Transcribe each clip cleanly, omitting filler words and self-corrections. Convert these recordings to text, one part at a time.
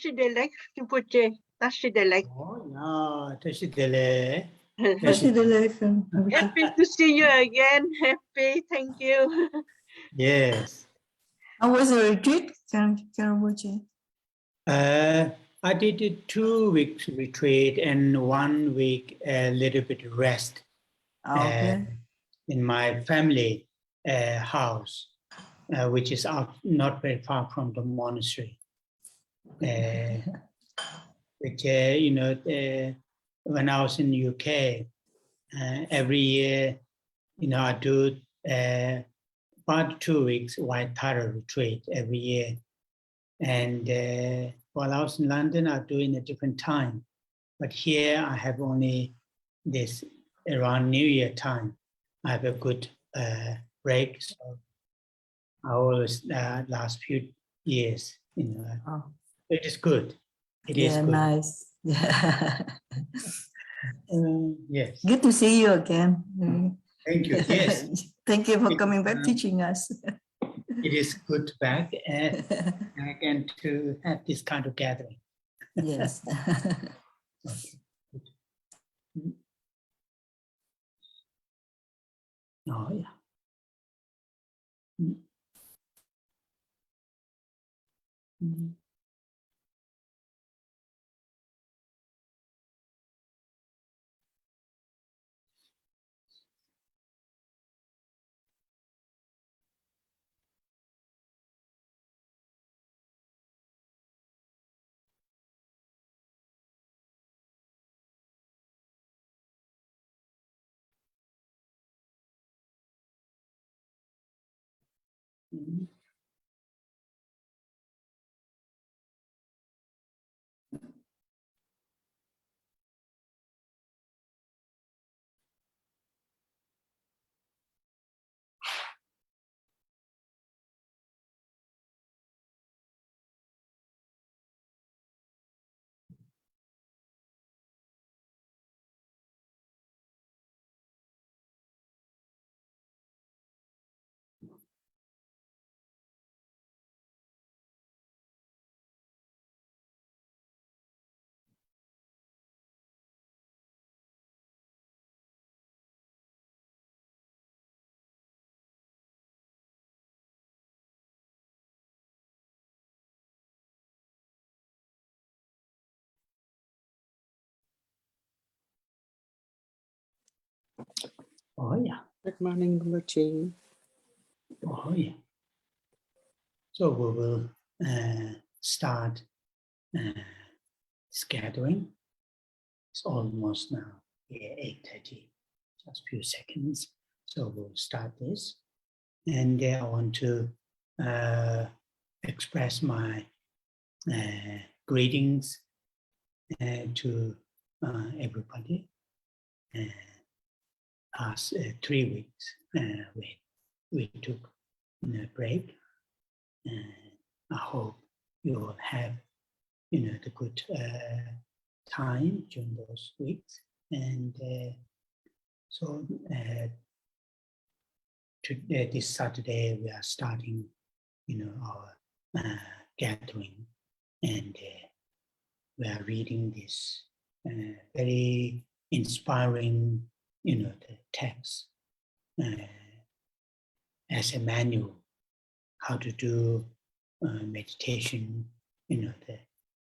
Tashi Delek, Rinpoche, Tashi Delek. Oh, no, Tashi Delek. Happy to see you again. Happy, thank you. Yes. How was the retreat, Rinpoche? I did a 2 weeks retreat and 1 week a little bit rest in my family house, which is out not very far from the monastery. Which when I was in UK, every year, I do about 2 weeks white Tara retreat every year. And while I was in London, I do in a different time. But here I have only this around New Year time. I have a good break. So I always last few years, it is good. It is good. Nice. Yeah. Yes. Good to see you again. Thank you. Yes. Thank you for coming back, teaching us. It is good back and to have this kind of gathering. Yes. Oh, yeah. Oh, yeah. Good morning, Rinpoche. Oh, yeah. So we will start this gathering. It's almost now 8:30, just a few seconds. So we'll start this. And I want to express my greetings to everybody. Past 3 weeks, we took a break. I hope you will have, the good time during those weeks. And so today, this Saturday, we are starting, our gathering, and we are reading this very inspiring, the text as a manual how to do meditation.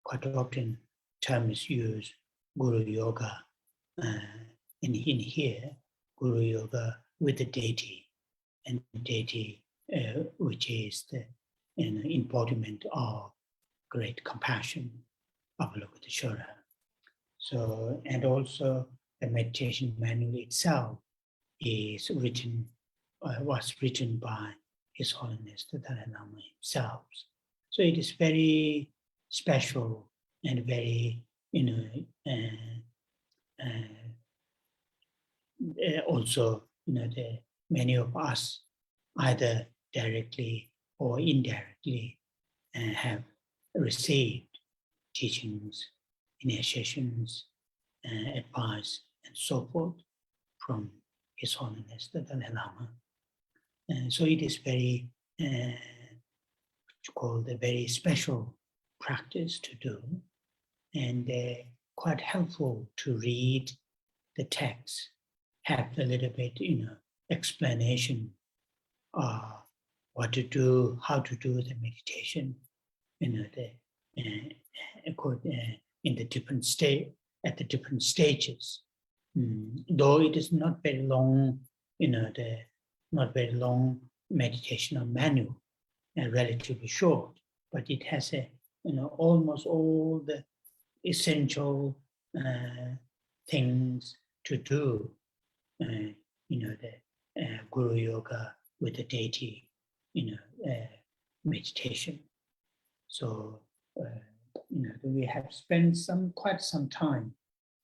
Quite often term is used, Guru Yoga. In here, Guru Yoga with the deity, and deity which is the embodiment of great compassion, Avalokiteshvara. So, and also the meditation manual itself is written, was written by His Holiness the Dalai Lama himself. So it is very special and very, also, many of us either directly or indirectly have received teachings, initiations, advice, and so forth from His Holiness the Dalai Lama. And so it is very, what's called a very special practice to do, and they're quite helpful to read the text, have a little bit, explanation what to do, how to do the meditation, in the different at the different stages. Though it is not very long, not very long meditational manual, relatively short, but it has almost all the essential things to do, the Guru Yoga with the deity, meditation. So, we have spent quite some time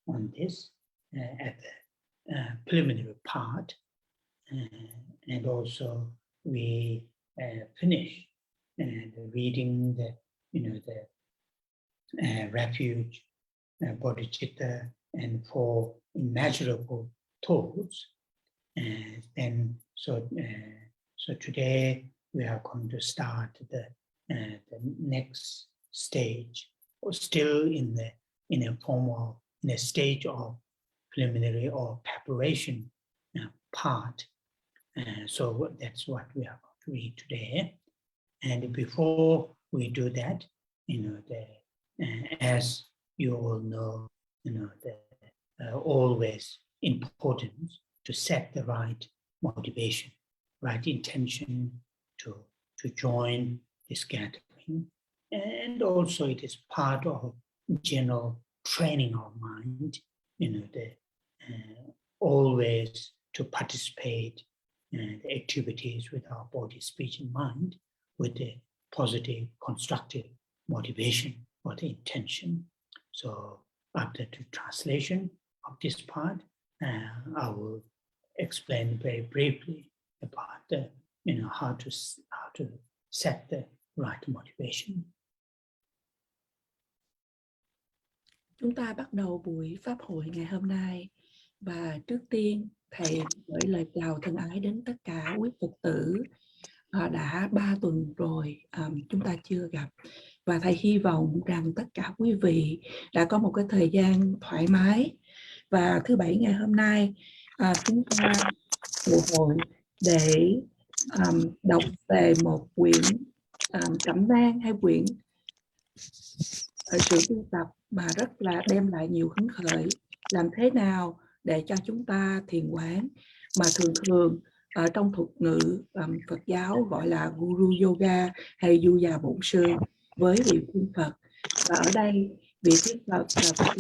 on this at the preliminary part, and also we finish reading the refuge, bodhicitta, and 4 immeasurable thoughts. And then, so today we are going to start the next stage, or still in a stage of preliminary or preparation part. So that's what we are going to read today. And before we do that, as you all know, always important to set the right motivation, right intention to join this gathering. And also it is part of general training of mind, always to participate in the activities with our body, speech, and mind with the positive, constructive motivation or the intention. So after the translation of this part, I will explain very briefly about the, how to set the right motivation. Chúng ta bắt đầu buổi Pháp hội ngày hôm nay, và trước tiên Thầy gửi lời chào thân ái đến tất cả quý Phật tử. Đã 3 tuần rồi chúng ta chưa gặp, và Thầy hy vọng rằng tất cả quý vị đã có một cái thời gian thoải mái, và thứ Bảy ngày hôm nay chúng ta tụ hội để đọc về một quyển cẩm nang hay quyển sự tu tập mà rất là đem lại nhiều hứng khởi. Làm thế nào để cho chúng ta thiền quán, mà thường ở trong thuật ngữ Phật giáo gọi là Guru Yoga hay Du già Bổn Sư với vị Thiên Phật. Và ở đây vị Thiên Phật là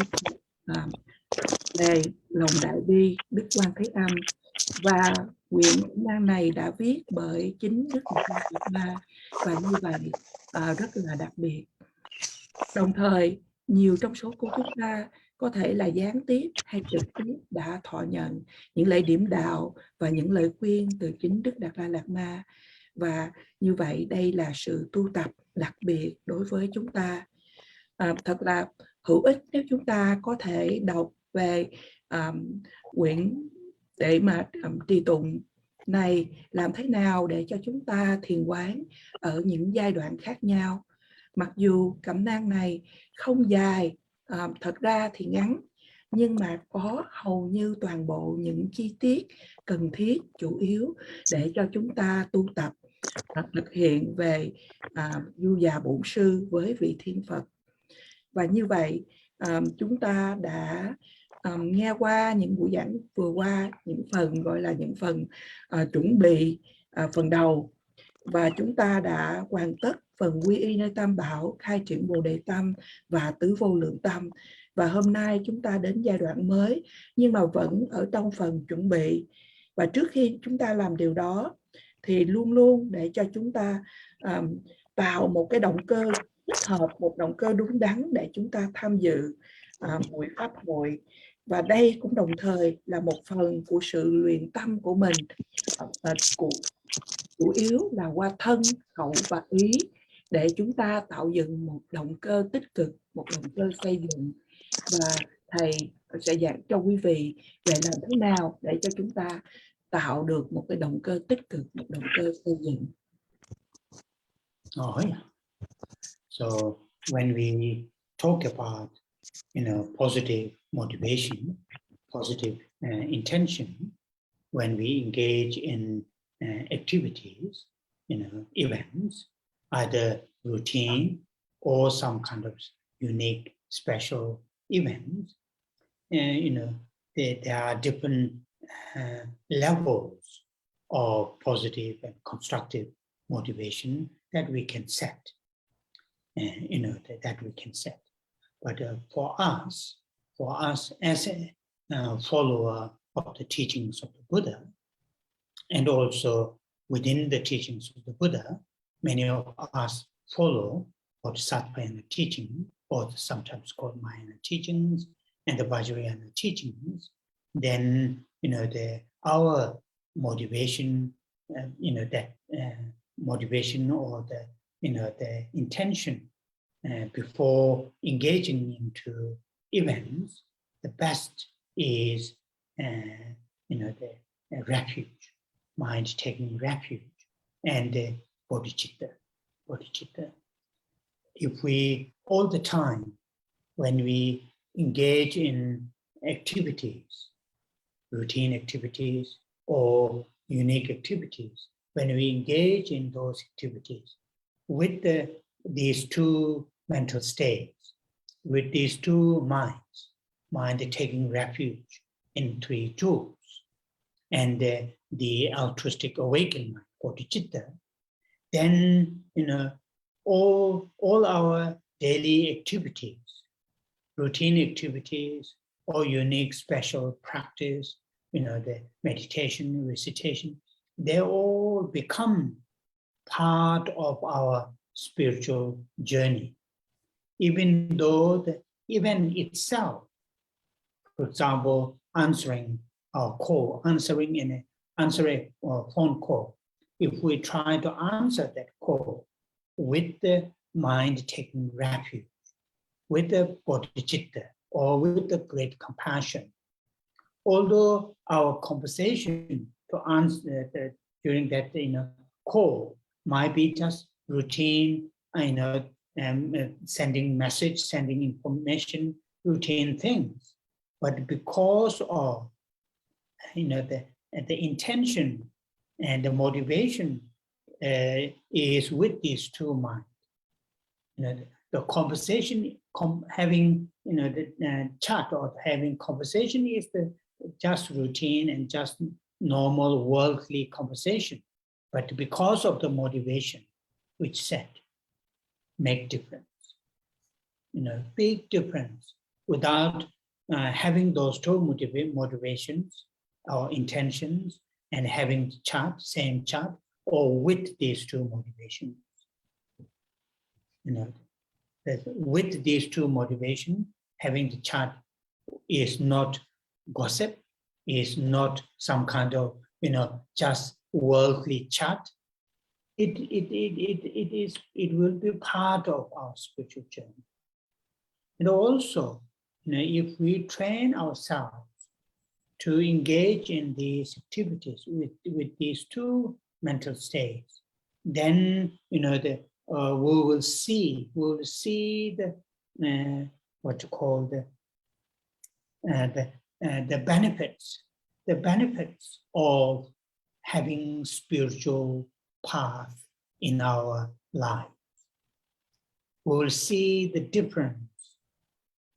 về lòng đại bi Đức Quan Thế Âm, và quyển năng này đã viết bởi chính Đức Phật Ma, và như vậy rất là đặc biệt. Đồng thời nhiều trong số của chúng ta có thể là gián tiếp hay trực tiếp đã thọ nhận những lời điểm đạo và những lời khuyên từ chính Đức Đạt Lai Lạt Ma, và như vậy đây là sự tu tập đặc biệt đối với chúng ta. Thật là hữu ích nếu chúng ta có thể đọc về quyển để mà trì tụng này, làm thế nào để cho chúng ta thiền quán ở những giai đoạn khác nhau. Mặc dù cẩm nang này không dài, thật ra thì ngắn, nhưng mà có hầu như toàn bộ những chi tiết cần thiết chủ yếu để cho chúng ta tu tập thực hiện về Du già Bổn Sư với vị Thiên Phật. Và như vậy chúng ta đã nghe qua những buổi giảng vừa qua, những phần gọi là những phần chuẩn bị phần đầu, và chúng ta đã hoàn tất phần quy y nơi Tam Bảo, khai triển Bồ Đề Tâm và Tứ Vô Lượng Tâm. Và hôm nay chúng ta đến giai đoạn mới, nhưng mà vẫn ở trong phần chuẩn bị. Và trước khi chúng ta làm điều đó thì luôn luôn để cho chúng ta tạo một cái động cơ thích hợp, một động cơ đúng đắn để chúng ta tham dự buổi Pháp hội. Và đây cũng đồng thời là một phần của sự luyện tâm của mình, chủ yếu là qua thân, khẩu và ý, để chúng ta tạo dựng một động cơ tích cực, một động cơ xây dựng. Và Thầy sẽ giảng cho quý vị về làm thế nào để cho chúng ta tạo được một cái động cơ tích cực, một động cơ xây dựng. So when we talk about, positive motivation, positive intention, when we engage in activities, events, either routine or some kind of unique special events, there are different levels of positive and constructive motivation that we can set, that we can set. But for us as a follower of the teachings of the Buddha, and also within the teachings of the Buddha, many of us follow Bodhisattvayana teaching, or sometimes called Mahayana teachings, and the Vajrayana teachings. Then, our motivation, motivation or the intention before engaging into events, the best is, the refuge, mind taking refuge, and bodhicitta. If we, all the time, when we engage in activities, routine activities or unique activities, when we engage in those activities with these two mental states, with these two minds, mind taking refuge in three jewels, and the altruistic awakened mind, bodhicitta, then all our daily activities, routine activities, or unique special practice, the meditation, recitation, they all become part of our spiritual journey. Even though the event itself, for example, answering a call, answering a phone call, if we try to answer that call with the mind taking refuge, with the bodhicitta, or with the great compassion, although our conversation to answer during that call might be just routine, sending message, sending information, routine things, but because of the intention and the motivation is with these two minds. The conversation, having the chat or having conversation is the just routine and just normal worldly conversation, but because of the motivation which set, make difference, big difference. Without having those two motivations or intentions and having same chat, or with these two motivations, with these two motivations, having the chat is not gossip, is not some kind of just worldly chat. It will be part of our spiritual journey. And also, if we train ourselves to engage in these activities with these two mental states, then we will see the what you call the benefits of having spiritual path in our life. We will see the difference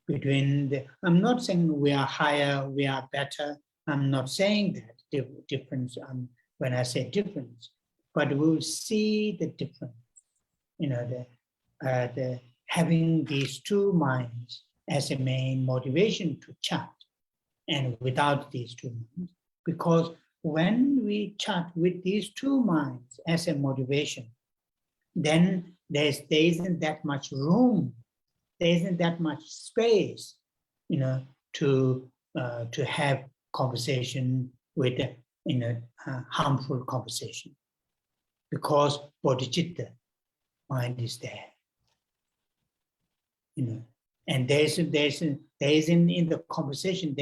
between I'm not saying we are higher, we are better. I'm not saying that difference when I say difference, but we will see the difference. The having these two minds as a main motivation to chat, and without these two minds, because when we chat with these two minds as a motivation, then there isn't that much room, there isn't that much space, to have conversation with harmful conversation, because bodhicitta mind is there, and there isn't in the conversation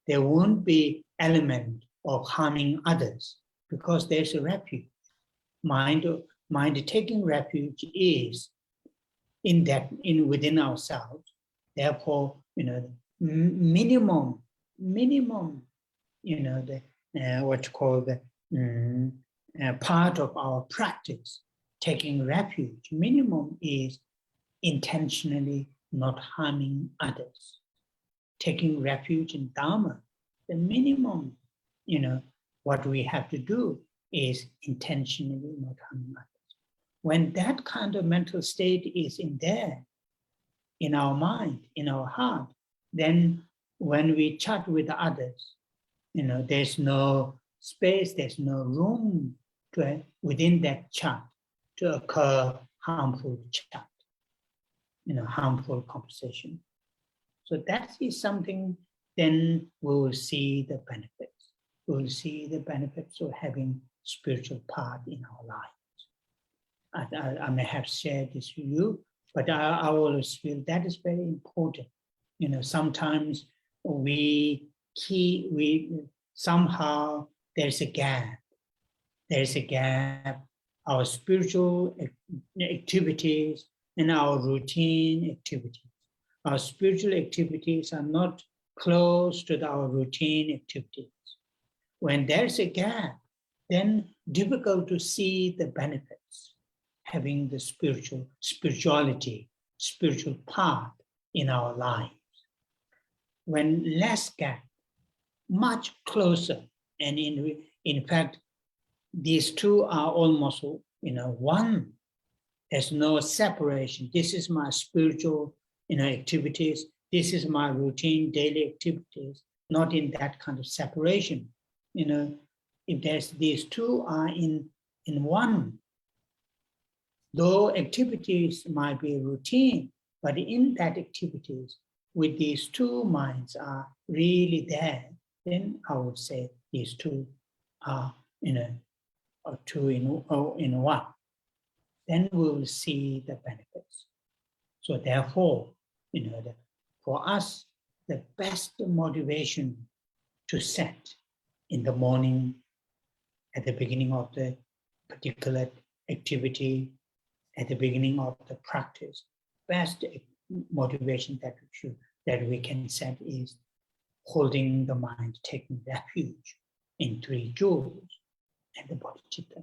there won't be element of harming others, because there's a refuge. Mind taking refuge is within ourselves. Therefore, minimum, what you call the part of our practice, taking refuge. Minimum is intentionally not harming others. Taking refuge in Dharma, the minimum, what we have to do is intentionally not harming others. When that kind of mental state is in there, in our mind, in our heart, then when we chat with others, there's no space, there's no room within that chat to occur harmful chat, harmful conversation. So that is something, then we will see the benefits. We will see the benefits of having spiritual part in our lives. I may have shared this with you, but I always feel that is very important. Sometimes somehow there's a gap. There's a gap. Our spiritual activities and our routine activities. Our spiritual activities are not close to our routine activities. When there's a gap, then difficult to see the benefits, having the spirituality, spiritual part in our lives. When less gap, much closer, and in fact, these two are almost, one. There's no separation. This is my spiritual, activities. This is my routine daily activities. Not in that kind of separation. If there's these two are in one, though activities might be routine, but in that activities, with these two minds are really there, then I would say these two are two in one. Then we will see the benefits. So therefore, for us, the best motivation to set in the morning, at the beginning of the particular activity, at the beginning of the practice, best motivation that we can set is holding the mind, taking refuge in three jewels and the bodhicitta.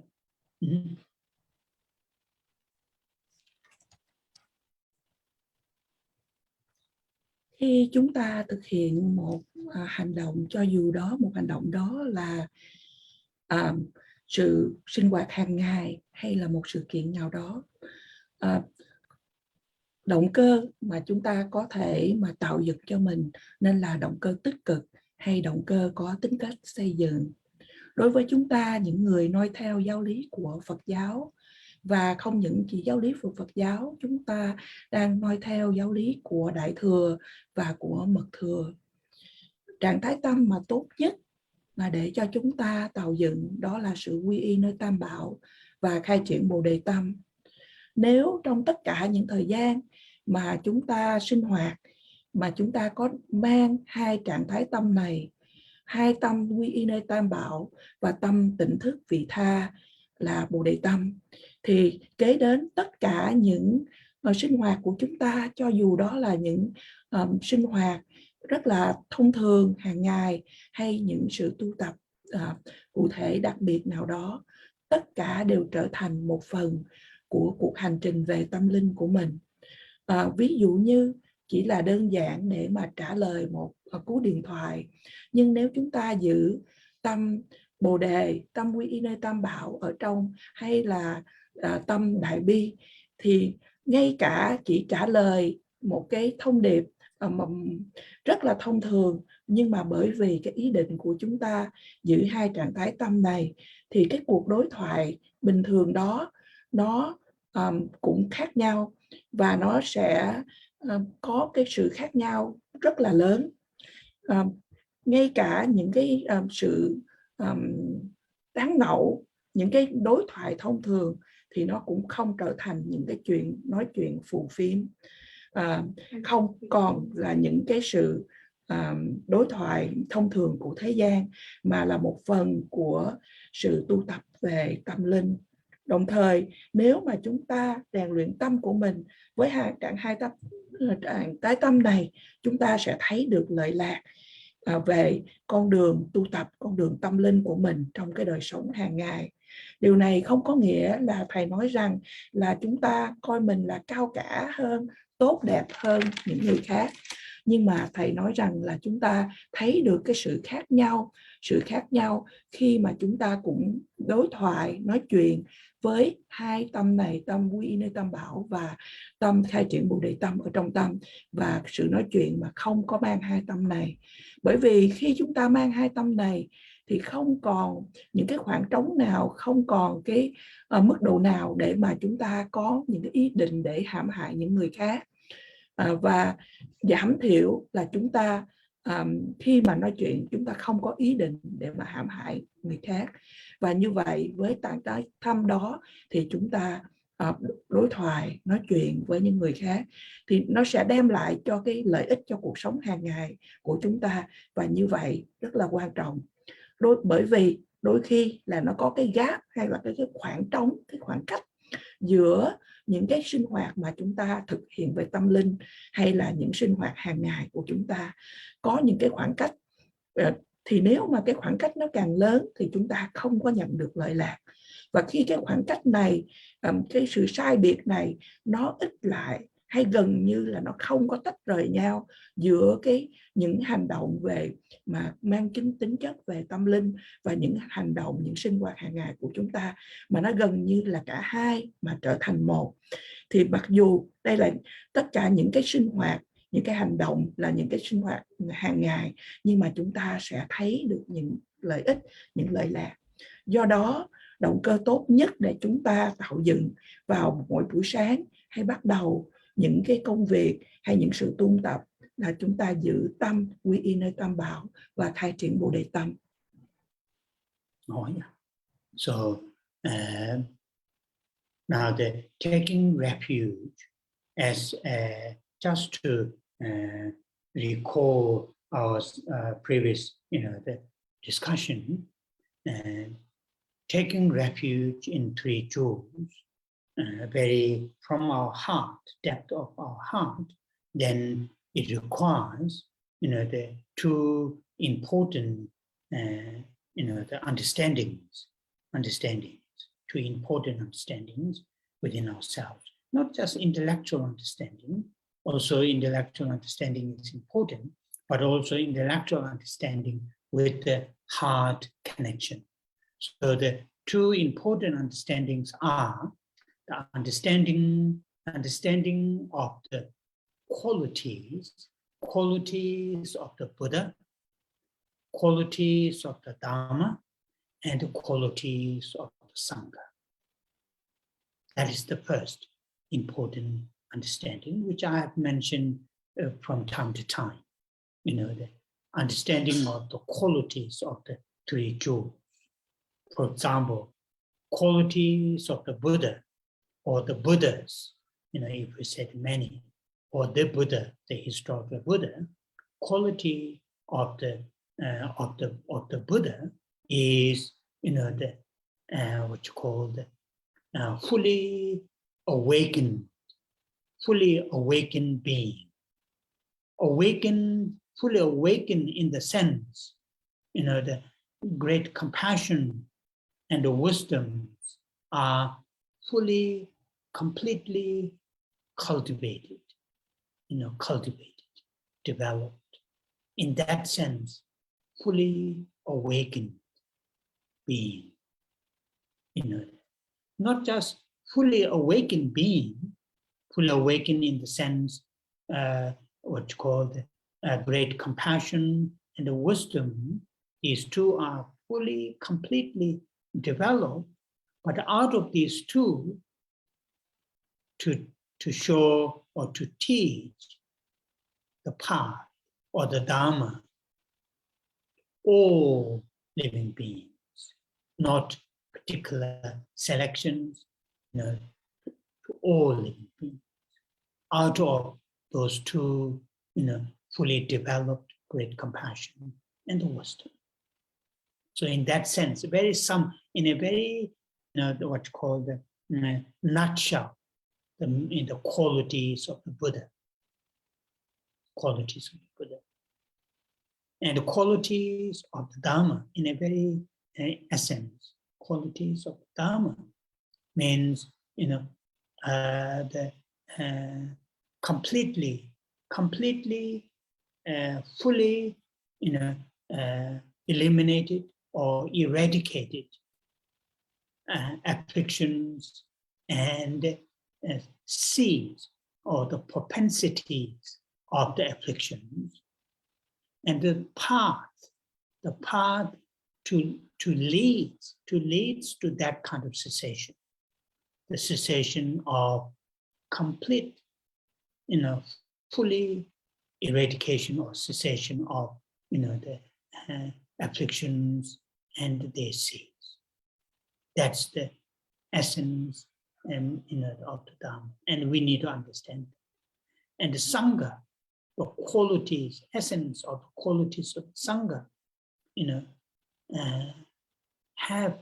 Khi chúng ta thực hiện một hành động, cho dù một hành động đó là sự sinh hoạt hàng ngày hay là một sự kiện nào đó, động cơ mà chúng ta có thể mà tạo dựng cho mình nên là động cơ tích cực hay động cơ có tính cách xây dựng. Đối với chúng ta, những người noi theo giáo lý của Phật giáo, và không những chỉ giáo lý của Phật giáo, chúng ta đang noi theo giáo lý của Đại Thừa và của Mật Thừa. Trạng thái tâm mà tốt nhất mà để cho chúng ta tạo dựng đó là sự quy y nơi Tam Bảo và khai triển Bồ Đề Tâm. Nếu trong tất cả những thời gian mà chúng ta sinh hoạt, mà chúng ta có mang hai trạng thái tâm này, hai tâm quy y nơi Tam Bảo và tâm tỉnh thức vị tha là Bồ Đề Tâm, thì kế đến tất cả những sinh hoạt của chúng ta, cho dù đó là những sinh hoạt rất là thông thường hàng ngày hay những sự tu tập cụ thể đặc biệt nào đó, tất cả đều trở thành một phần của cuộc hành trình về tâm linh của mình. Ví dụ như chỉ là đơn giản để mà trả lời một cú điện thoại, nhưng nếu chúng ta giữ tâm Bồ Đề, tâm quy y nơi Tam Bảo ở trong, hay là tâm Đại Bi, thì ngay cả chỉ trả lời một cái thông điệp rất là thông thường, nhưng mà bởi vì cái ý định của chúng ta giữ hai trạng thái tâm này, thì cái cuộc đối thoại bình thường đó nó cũng khác nhau, và nó sẽ có cái sự khác nhau rất là lớn. Ngay cả những cái sự đáng nậu, những cái đối thoại thông thường thì nó cũng không trở thành những cái chuyện nói chuyện phù phiếm, không còn là những cái sự đối thoại thông thường của thế gian, mà là một phần của sự tu tập về tâm linh Đồng thời nếu mà chúng ta rèn luyện tâm của mình với trạng tái tâm này, chúng ta sẽ thấy được lợi lạc về con đường tu tập, con đường tâm linh của mình trong cái đời sống hàng ngày. Điều này không có nghĩa là thầy nói rằng là chúng ta coi mình là cao cả hơn, tốt đẹp hơn những người khác. Nhưng mà thầy nói rằng là chúng ta thấy được cái sự khác nhau khi mà chúng ta cũng đối thoại, nói chuyện với hai tâm này, tâm quy y nơi tam bảo và tâm khai triển bồ đề tâm ở trong tâm, và sự nói chuyện mà không có mang hai tâm này. Bởi vì khi chúng ta mang hai tâm này thì không còn những cái khoảng trống nào, không còn cái mức độ nào để mà chúng ta có những cái ý định để hãm hại những người khác. Và giảm thiểu là chúng ta khi mà nói chuyện chúng ta không có ý định để mà hãm hại người khác. Và như vậy với trạng thái tâm đó thì chúng ta đối thoại, nói chuyện với những người khác thì nó sẽ đem lại cho cái lợi ích cho cuộc sống hàng ngày của chúng ta. Và như vậy rất là quan trọng, bởi vì đôi khi là nó có cái gap hay là cái khoảng trống, cái khoảng cách giữa những cái sinh hoạt mà chúng ta thực hiện về tâm linh hay là những sinh hoạt hàng ngày của chúng ta có những cái khoảng cách. Thì nếu mà cái khoảng cách nó càng lớn thì chúng ta không có nhận được lợi lạc. Và khi cái khoảng cách này, cái sự sai biệt này nó ít lại hay gần như là nó không có tách rời nhau giữa những hành động về mà mang tính chất về tâm linh và những hành động, những sinh hoạt hàng ngày của chúng ta, mà nó gần như là cả hai mà trở thành một. Thì mặc dù đây là tất cả những cái sinh hoạt, những cái hành động là những cái sinh hoạt hàng ngày, nhưng mà chúng ta sẽ thấy được những lợi ích, những lợi lạc. Do đó, động cơ tốt nhất để chúng ta tạo dựng vào mỗi buổi sáng hay bắt đầu những cái công việc hay những sự tu tập là chúng ta giữ tâm quy y nơi tam bảo và khai triển bồ đề tâm. So now the taking refuge as just to recall our previous, the discussion, taking refuge in three jewels, very from our heart, depth of our heart, then it requires, the two important, the understandings, two important understandings within ourselves. Not just intellectual understanding, also intellectual understanding is important, but also intellectual understanding with the heart connection. So the two important understandings are the understanding of the qualities of the Buddha, qualities of the Dharma, and the qualities of the Sangha. That is the first important understanding, which I have mentioned from time to time. The understanding of the qualities of the three jewels. For example, qualities of the Buddha or the Buddhas, if we said many, or the Buddha, the historical Buddha, quality of the Buddha is, what you call the fully awakened being, fully awakened in the sense, the great compassion and the wisdom are fully, completely cultivated, developed. In that sense, fully awakened being, not just fully awakened being, fully awakened in the sense, what you call the great compassion and the wisdom. These two are fully, completely developed, but out of these two, to show or to teach the path or the Dharma, all living beings, not particular selections, to all living beings. Out of those two, fully developed great compassion and the wisdom. So in that sense, in a very what's called the nutshell, in the qualities of the Buddha. Qualities of the Buddha. And the qualities of the Dharma in a very essence. Qualities of Dharma means, the completely, fully, eliminated or eradicated afflictions and seeds or the propensities of the afflictions, and the path to leads to that kind of cessation, the cessation of complete, fully eradication or cessation of, the afflictions and their seeds. That's the essence, of the Dharma, and we need to understand. And the Sangha, the qualities, essence of the qualities of Sangha, have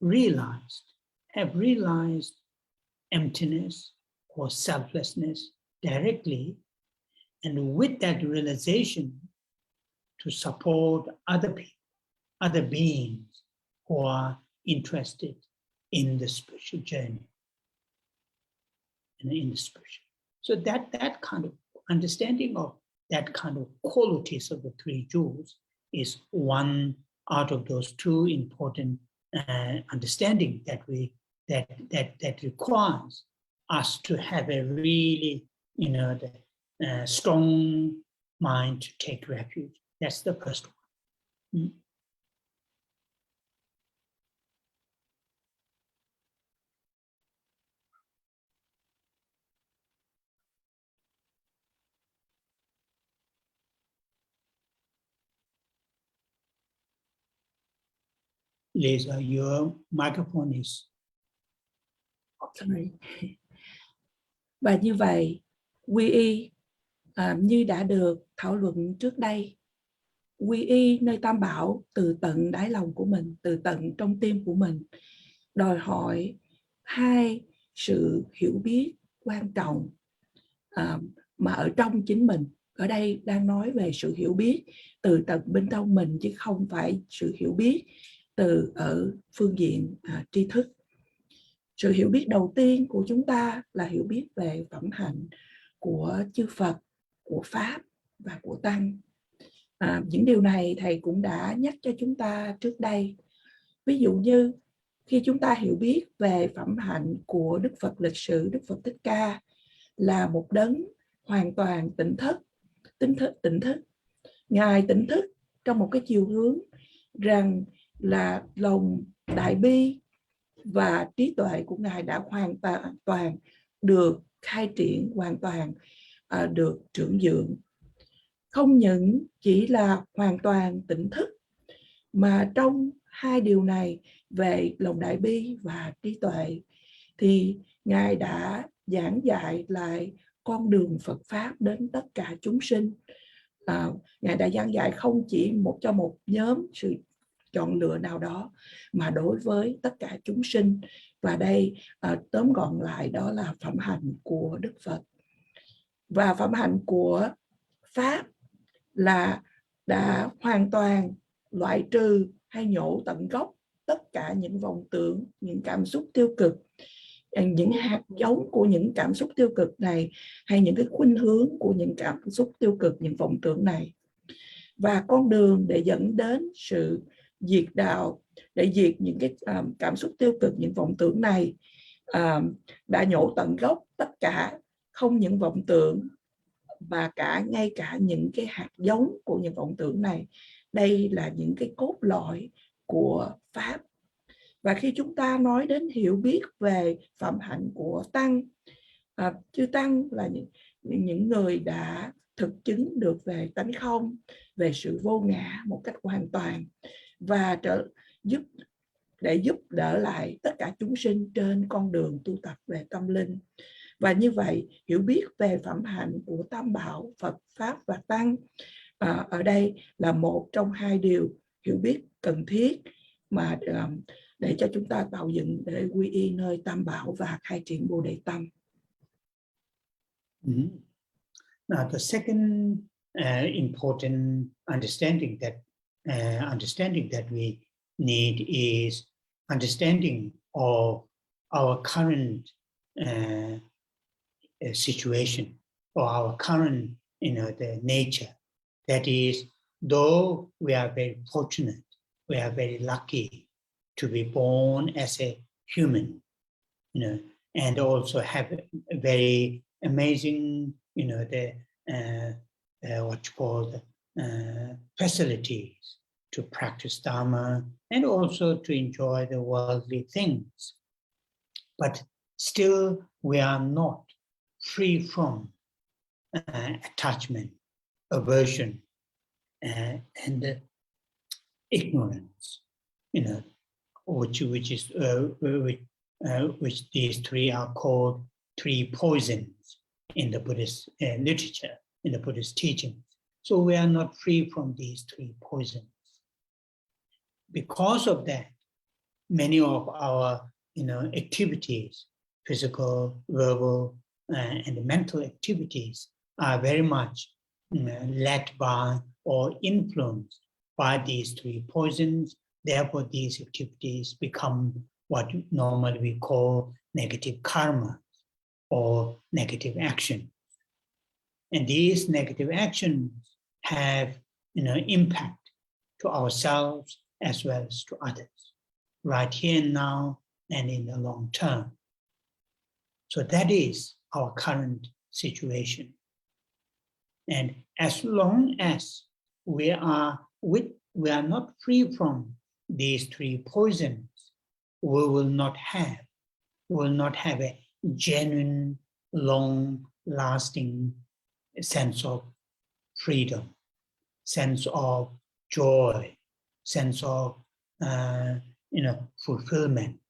realized emptiness or selflessness directly, and with that realization, to support other people, other beings who are interested in the spiritual journey, in the spiritual. So that kind of understanding of that kind of qualities of the three jewels is one out of those two important understanding that requires us to have a really, strong mind to take refuge. That's the first one. Lisa, your microphone is... Sorry. Và như vậy, quy y như đã được thảo luận trước đây, quy y nơi Tam Bảo từ tận đáy lòng của mình, từ tận trong tim của mình, đòi hỏi hai sự hiểu biết quan trọng mà ở trong chính mình. Ở đây đang nói về sự hiểu biết từ tận bên trong mình, chứ không phải sự hiểu biết từ ở phương diện tri thức. Sự hiểu biết đầu tiên của chúng ta là hiểu biết về phẩm hạnh của chư Phật, của Pháp và của Tăng. Những điều này Thầy cũng đã nhắc cho chúng ta trước đây. Ví dụ như khi chúng ta hiểu biết về phẩm hạnh của Đức Phật lịch sử, Đức Phật Thích Ca là một đấng hoàn toàn tỉnh thức. Ngài tỉnh thức trong một cái chiều hướng rằng là lòng đại bi và trí tuệ của Ngài đã hoàn toàn được khai triển, hoàn toàn được trưởng dưỡng. Không những chỉ là hoàn toàn tỉnh thức, mà trong hai điều này về lòng đại bi và trí tuệ thì Ngài đã giảng dạy lại con đường Phật Pháp đến tất cả chúng sinh. Ngài đã giảng dạy không chỉ cho một nhóm sự chọn lựa nào đó, mà đối với tất cả chúng sinh. Và đây tóm gọn lại đó là phẩm hạnh của Đức Phật. Và phẩm hạnh của Pháp là đã hoàn toàn loại trừ hay nhổ tận gốc tất cả những vọng tưởng, những cảm xúc tiêu cực, những hạt giống của những cảm xúc tiêu cực này, hay những cái khuynh hướng của những cảm xúc tiêu cực, những vọng tưởng này. Và con đường để dẫn đến sự diệt đạo, để diệt những cái cảm xúc tiêu cực, những vọng tưởng này, đã nhổ tận gốc tất cả, không những vọng tưởng mà ngay cả những cái hạt giống của những vọng tưởng này. Đây là những cái cốt lõi của Pháp. Và khi chúng ta nói đến hiểu biết về phẩm hạnh của Tăng, chư Tăng là những người đã thực chứng được về tánh không, về sự vô ngã một cách hoàn toàn, và để giúp đỡ lại tất cả chúng sinh trên con đường tu tập về tâm linh. Và như vậy, hiểu biết về phẩm hạnh của Tam Bảo, Phật, Pháp và Tăng ở đây là một trong hai điều hiểu biết cần thiết mà để cho chúng ta tạo dựng để quy y nơi Tam Bảo và khai triển Bồ Đề Tâm. Now, the second important understanding that we need is understanding of our current situation, or our current, the nature. That is, though we are very fortunate, we are very lucky to be born as a human, and also have a very amazing, facilities to practice Dharma and also to enjoy the worldly things. But still, we are not free from attachment, aversion, and ignorance, which these three are called three poisons in the Buddhist literature, in the Buddhist teachings. So we are not free from these three poisons. Because of that, many of our activities, physical, verbal, and mental activities, are very much led by or influenced by these three poisons. Therefore, these activities become what normally we call negative karma or negative action. And these negative actions have impact to ourselves as well as to others, right here and now and in the long term. So that is our current situation. And as long as we are not free from these three poisons, we will not have a genuine, long-lasting sense of freedom, sense of joy, sense of fulfillment.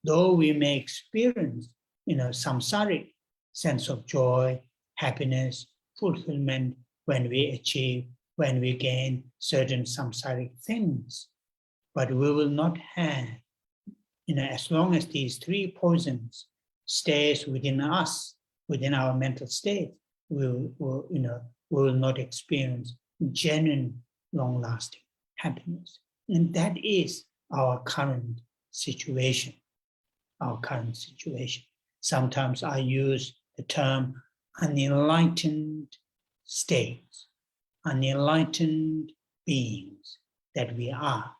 Though we may experience samsaric sense of joy, happiness, fulfillment when we gain certain samsaric things, but we will not have, as long as these three poisons stays within us, within our mental state, we will not experience genuine, long-lasting happiness. And that is our current situation. Sometimes I use the term unenlightened states, unenlightened beings that we are.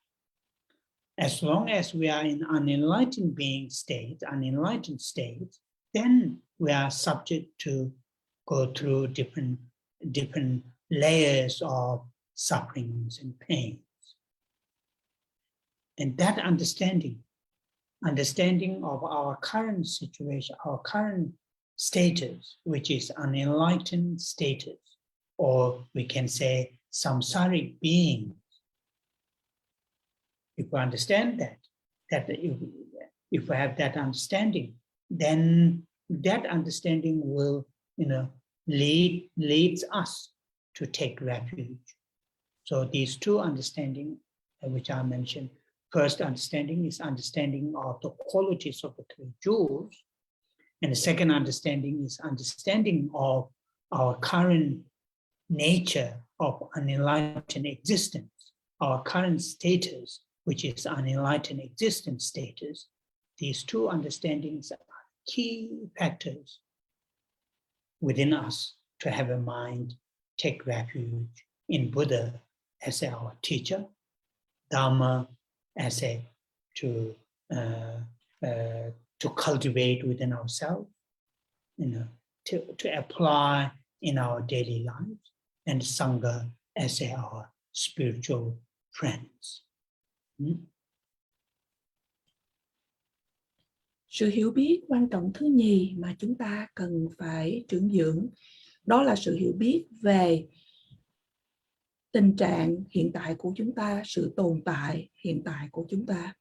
As long as we are in unenlightened states, then we are subject to go through different layers of sufferings and pains. And that understanding of our current situation, our current status, which is unenlightened status, or we can say samsaric beings. If we understand that if we have that understanding, then that understanding will, leads us to take refuge. So these two understandings, which I mentioned, first understanding is understanding of the qualities of the three jewels, and the second understanding is understanding of our current nature of unenlightened existence, our current status, which is unenlightened existence status. These two understandings are key factors within us to have a mind take refuge in Buddha as our teacher, Dharma as to cultivate within ourselves, to apply in our daily lives, and Sangha as our spiritual friends. Sự hiểu biết quan trọng thứ nhì mà chúng ta cần phải trưởng dưỡng, đó là sự hiểu biết về tình trạng hiện tại của chúng ta, sự tồn tại hiện tại của chúng ta.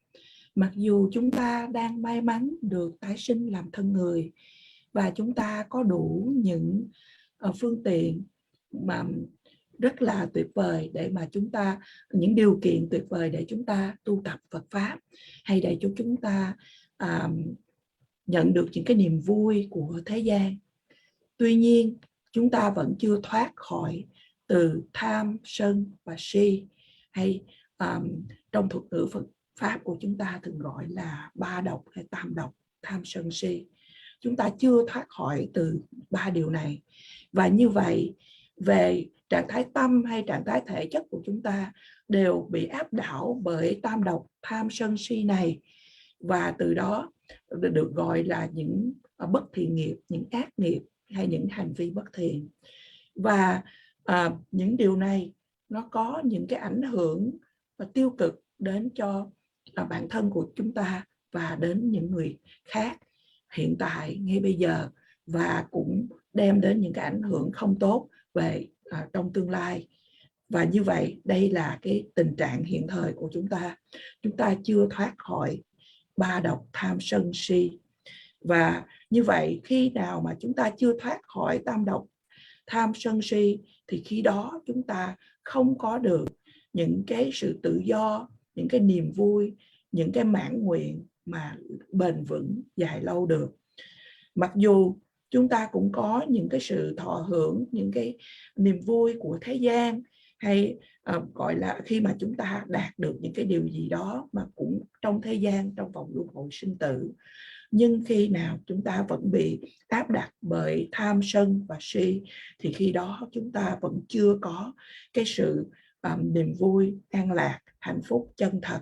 Mặc dù chúng ta đang may mắn được tái sinh làm thân người và chúng ta có đủ những phương tiện rất là tuyệt vời để mà chúng ta, những điều kiện tuyệt vời để chúng ta tu tập Phật Pháp, hay để cho chúng ta nhận được những cái niềm vui của thế gian. Tuy nhiên, chúng ta vẫn chưa thoát khỏi từ tham, sân và si, hay trong thuật ngữ Phật Pháp của chúng ta thường gọi là 3 độc hay tam độc, tham, sân, si. Chúng ta chưa thoát khỏi từ 3 điều này. Và như vậy, về trạng thái tâm hay trạng thái thể chất của chúng ta đều bị áp đảo bởi tam độc, tham, sân, si này. Và từ đó được gọi là những bất thiện nghiệp, những ác nghiệp hay những hành vi bất thiện. Và những điều này nó có những cái ảnh hưởng tiêu cực đến cho bản thân của chúng ta và đến những người khác hiện tại, ngay bây giờ, và cũng đem đến những cái ảnh hưởng không tốt về trong tương lai. Và như vậy, đây là cái tình trạng hiện thời của chúng ta. Chúng ta chưa thoát khỏi 3 độc, tham, sân, si. Và như vậy, khi nào mà chúng ta chưa thoát khỏi tam độc, tham, sân, si, thì khi đó chúng ta không có được những cái sự tự do, những cái niềm vui, những cái mãn nguyện mà bền vững, dài lâu được. Mặc dù chúng ta cũng có những cái sự thọ hưởng, những cái niềm vui của thế gian, hay gọi là khi mà chúng ta đạt được những cái điều gì đó mà cũng trong thế gian, trong vòng luân hồi sinh tử. Nhưng khi nào chúng ta vẫn bị áp đặt bởi tham, sân và si, thì khi đó chúng ta vẫn chưa có cái sự niềm vui, an lạc, hạnh phúc chân thật.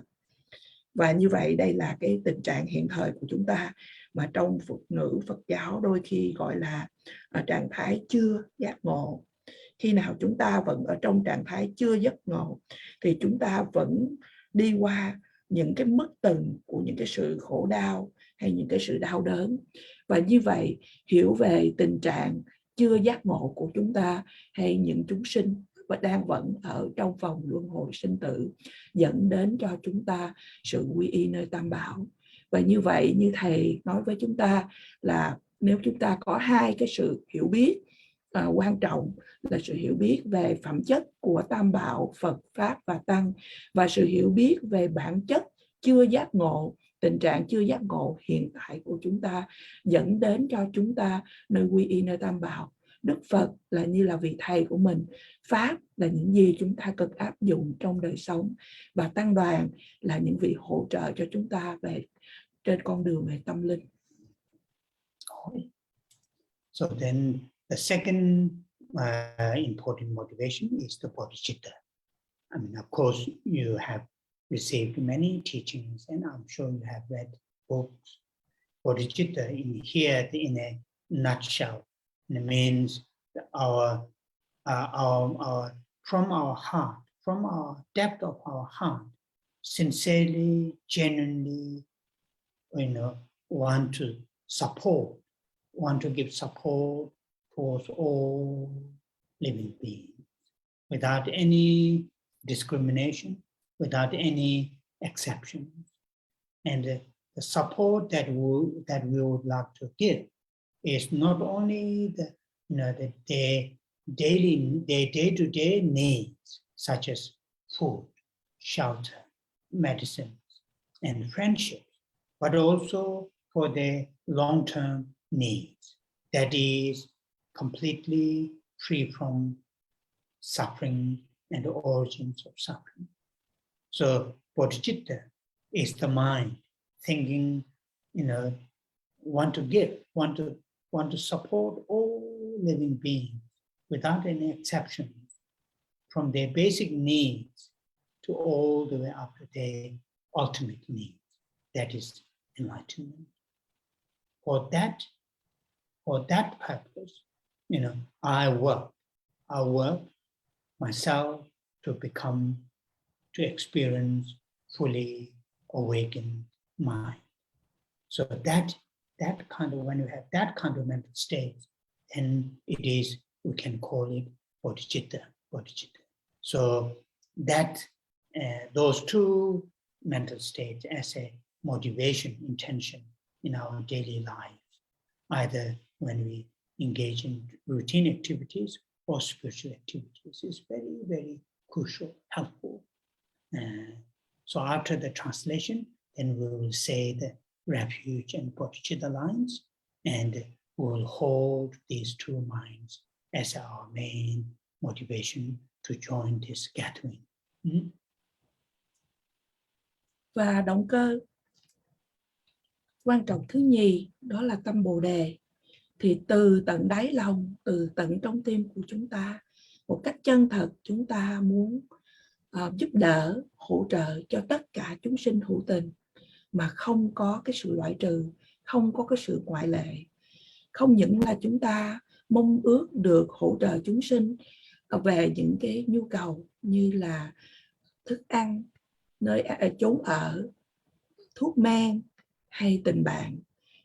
Và như vậy, đây là cái tình trạng hiện thời của chúng ta, mà trong Phật ngữ Phật giáo đôi khi gọi là trạng thái chưa giác ngộ. Khi nào chúng ta vẫn ở trong trạng thái chưa giác ngộ, thì chúng ta vẫn đi qua những cái mức tầng của những cái sự khổ đau hay những cái sự đau đớn. Và như vậy, hiểu về tình trạng chưa giác ngộ của chúng ta hay những chúng sinh và đang vẫn ở trong vòng luân hồi sinh tử, dẫn đến cho chúng ta sự quy y nơi Tam Bảo. Và như vậy, như Thầy nói với chúng ta là nếu chúng ta có hai cái sự hiểu biết quan trọng, là sự hiểu biết về phẩm chất của Tam Bảo, Phật, Pháp và Tăng, và sự hiểu biết về bản chất chưa giác ngộ, tình trạng chưa giác ngộ hiện tại của chúng ta, dẫn đến cho chúng ta nơi quy y nơi Tam Bảo. Đức Phật là như là vị thầy của mình, Pháp là những gì chúng ta cần áp dụng trong đời sống, và Tăng đoàn là những vị hỗ trợ cho chúng ta về trên con đường về tâm linh. So then the second important motivation is the bodhicitta. I mean, of course, you have received many teachings, and I'm sure you have read books. Bodhicitta in here, in a nutshell, it means our from our heart, from our depth of our heart, sincerely, genuinely, want to support, want to give support towards all living beings, without any discrimination, without any exceptions. And the support that we would like to give is not only the day-to-day needs, such as food, shelter, medicine, and friendship, but also for the long-term needs, that is completely free from suffering and the origins of suffering. So bodhicitta is the mind thinking, want to give, want to support all living beings without any exceptions, from their basic needs to all the way up to their ultimate needs, that is enlightenment. For that purpose, I work myself to experience fully awakened mind. So that kind of, when you have that kind of mental state, then we can call it bodhicitta. So that those two mental states as a motivation, intention in our daily life, either when we engage in routine activities or spiritual activities is very, very crucial, helpful. So after the translation, then we will say the refuge and bodhicitta lines, and we'll hold these two minds as our main motivation to join this gathering. Và động cơ quan trọng thứ nhì đó là tâm Bồ Đề. Thì từ tận đáy lòng, từ tận trong tim của chúng ta, một cách chân thật chúng ta muốn giúp đỡ, hỗ trợ cho tất cả chúng sinh hữu tình mà không có cái sự loại trừ, không có cái sự ngoại lệ. Không những là chúng ta mong ước được hỗ trợ chúng sinh về những cái nhu cầu như là thức ăn, nơi chốn ở, thuốc men hay tình bạn,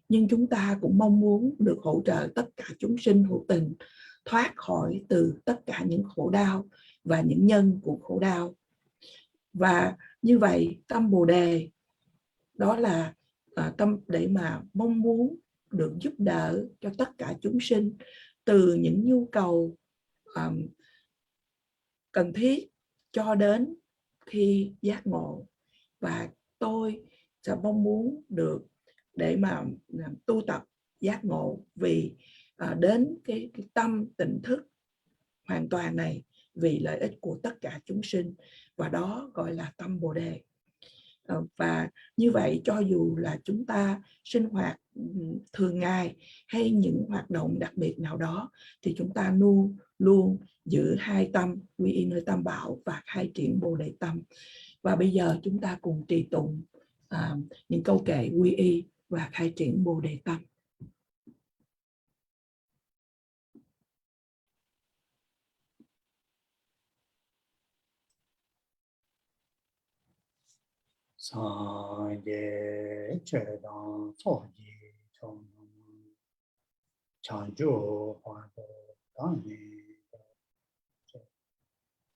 nhưng chúng ta cũng mong muốn được hỗ trợ tất cả chúng sinh hữu tình thoát khỏi từ tất cả những khổ đau và những nhân của khổ đau. Và như vậy tâm Bồ Đề đó là tâm để mà mong muốn được giúp đỡ cho tất cả chúng sinh từ những nhu cầu cần thiết cho đến khi giác ngộ. Và tôi sẽ mong muốn được để mà tu tập giác ngộ vì đến cái tâm tỉnh thức hoàn toàn này vì lợi ích của tất cả chúng sinh, và đó gọi là tâm Bồ Đề. Và như vậy cho dù là chúng ta sinh hoạt thường ngày hay những hoạt động đặc biệt nào đó thì chúng ta luôn giữ hai tâm quy y nơi Tam Bảo và khai triển Bồ Đề tâm. Và bây giờ chúng ta cùng trì tụng những câu kệ quy y và khai triển Bồ Đề tâm. Sanje chedan soji chonam chanju hwado dani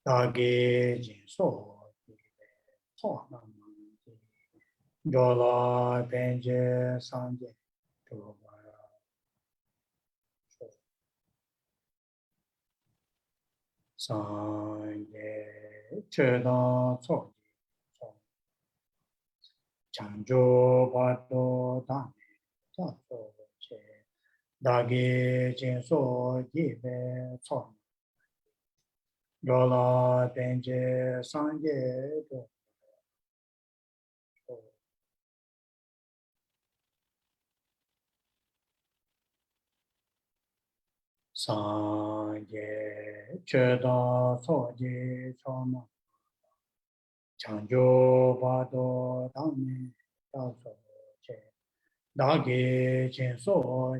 dage jinso chonam jola benje sanje tobara sanje chedan soji chanjo vado dani chato che dage jinso jibe chon jola benje sanje to sanje cheda soji chona chanjo vado dani chato che dage jinso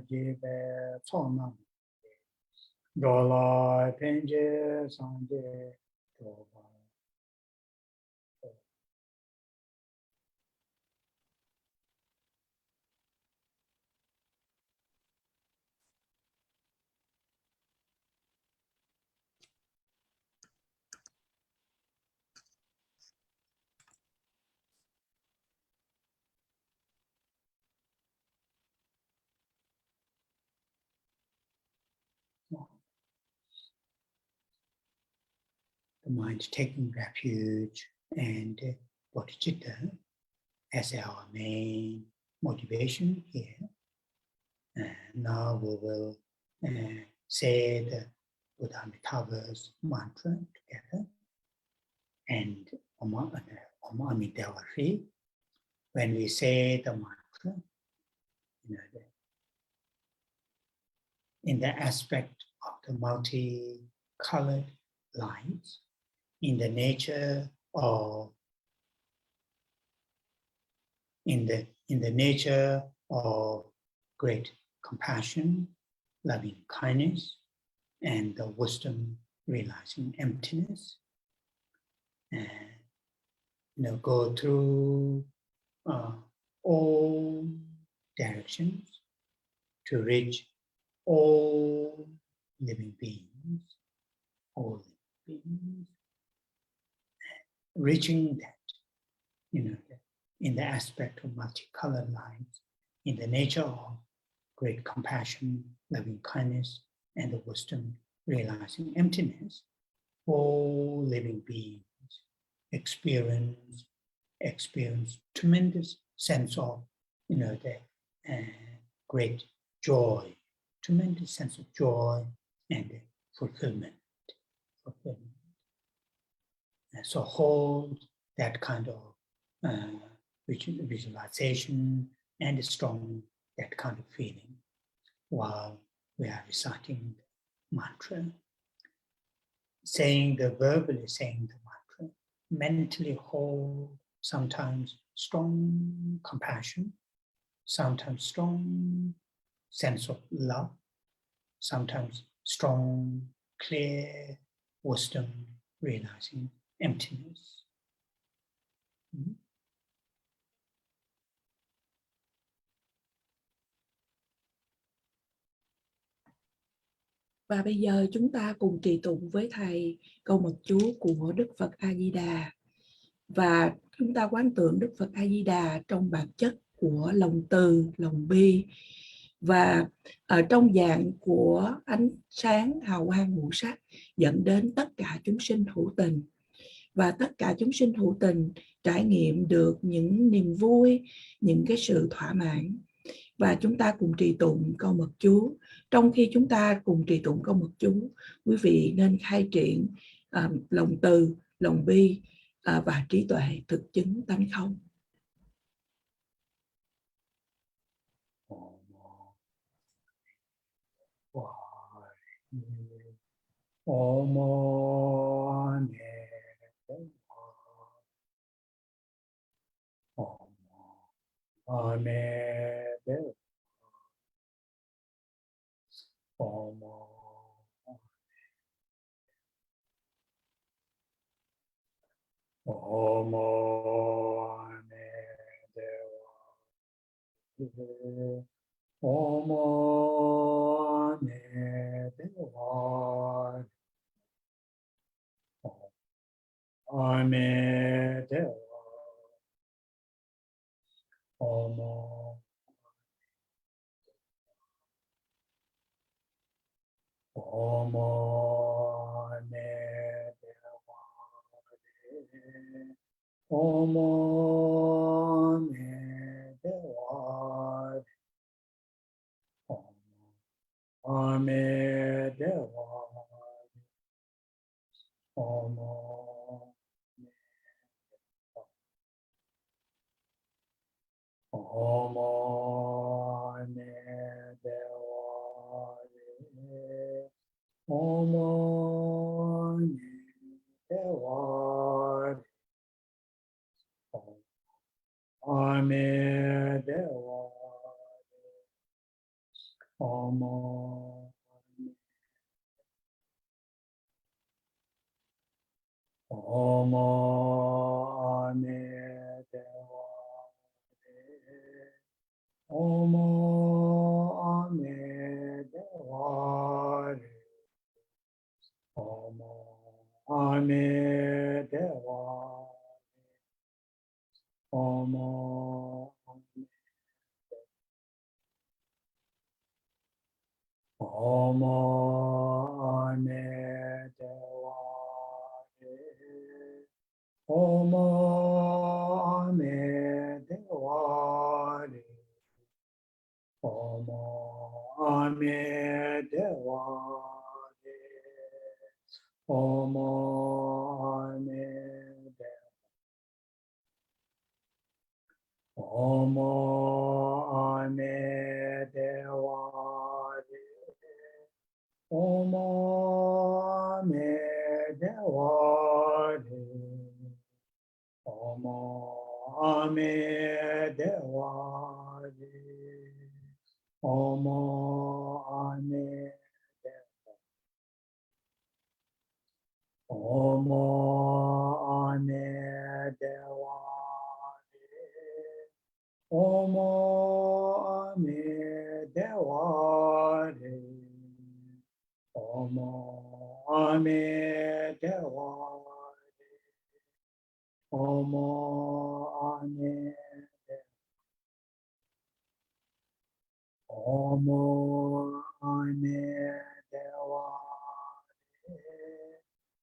jibe chona jola benje sanje to the mind taking refuge and bodhicitta as our main motivation here. Now we will say the Buddha Amitabha's mantra together and Om Amitabha. When we say the mantra, in the aspect of the multicolored lights, in the nature of great compassion, loving kindness, and the wisdom realizing emptiness, and go through all directions to reach all living beings, reaching that, in the aspect of multicolored lights, in the nature of great compassion, loving kindness, and the wisdom realizing emptiness, all living beings experience tremendous sense of, the great joy, tremendous sense of joy and fulfillment. And so hold that kind of visualization and strong that kind of feeling while we are reciting the mantra, verbally saying the mantra, mentally hold sometimes strong compassion, sometimes strong sense of love, sometimes strong, clear wisdom, realizing emptiness. Và bây giờ chúng ta cùng trì tụng với Thầy câu mật chú của Đức Phật A-di-đà. Và chúng ta quán tưởng Đức Phật A-di-đà trong bản chất của lòng từ, lòng bi, và ở trong dạng của ánh sáng hào quang ngũ sắc dẫn đến tất cả chúng sinh hữu tình. Và tất cả chúng sinh hữu tình trải nghiệm được những niềm vui, những cái sự thỏa mãn. Và chúng ta cùng trì tụng câu mật chú. Trong khi chúng ta cùng trì tụng câu mật chú, quý vị nên khai triển lòng từ, lòng bi và trí tuệ thực chứng tánh không.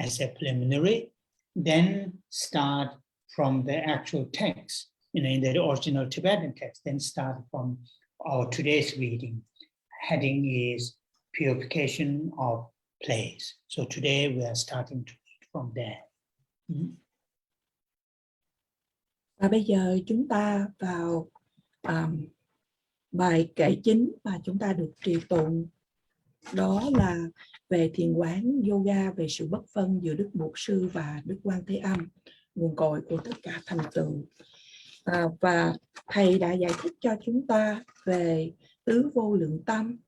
as a preliminary, then start from the actual text, in the original Tibetan text, then start from our today's reading. Heading is Purification of Place. So today we are starting to read from there. Và bây giờ chúng ta vào bài kệ chính mà chúng ta được trì tụng, đó là về thiền quán yoga, về sự bất phân giữa Đức Bổn Sư và Đức Quan Thế Âm, nguồn cội của tất cả thành tựu. Và thầy đã giải thích cho chúng ta về tứ vô lượng tâm,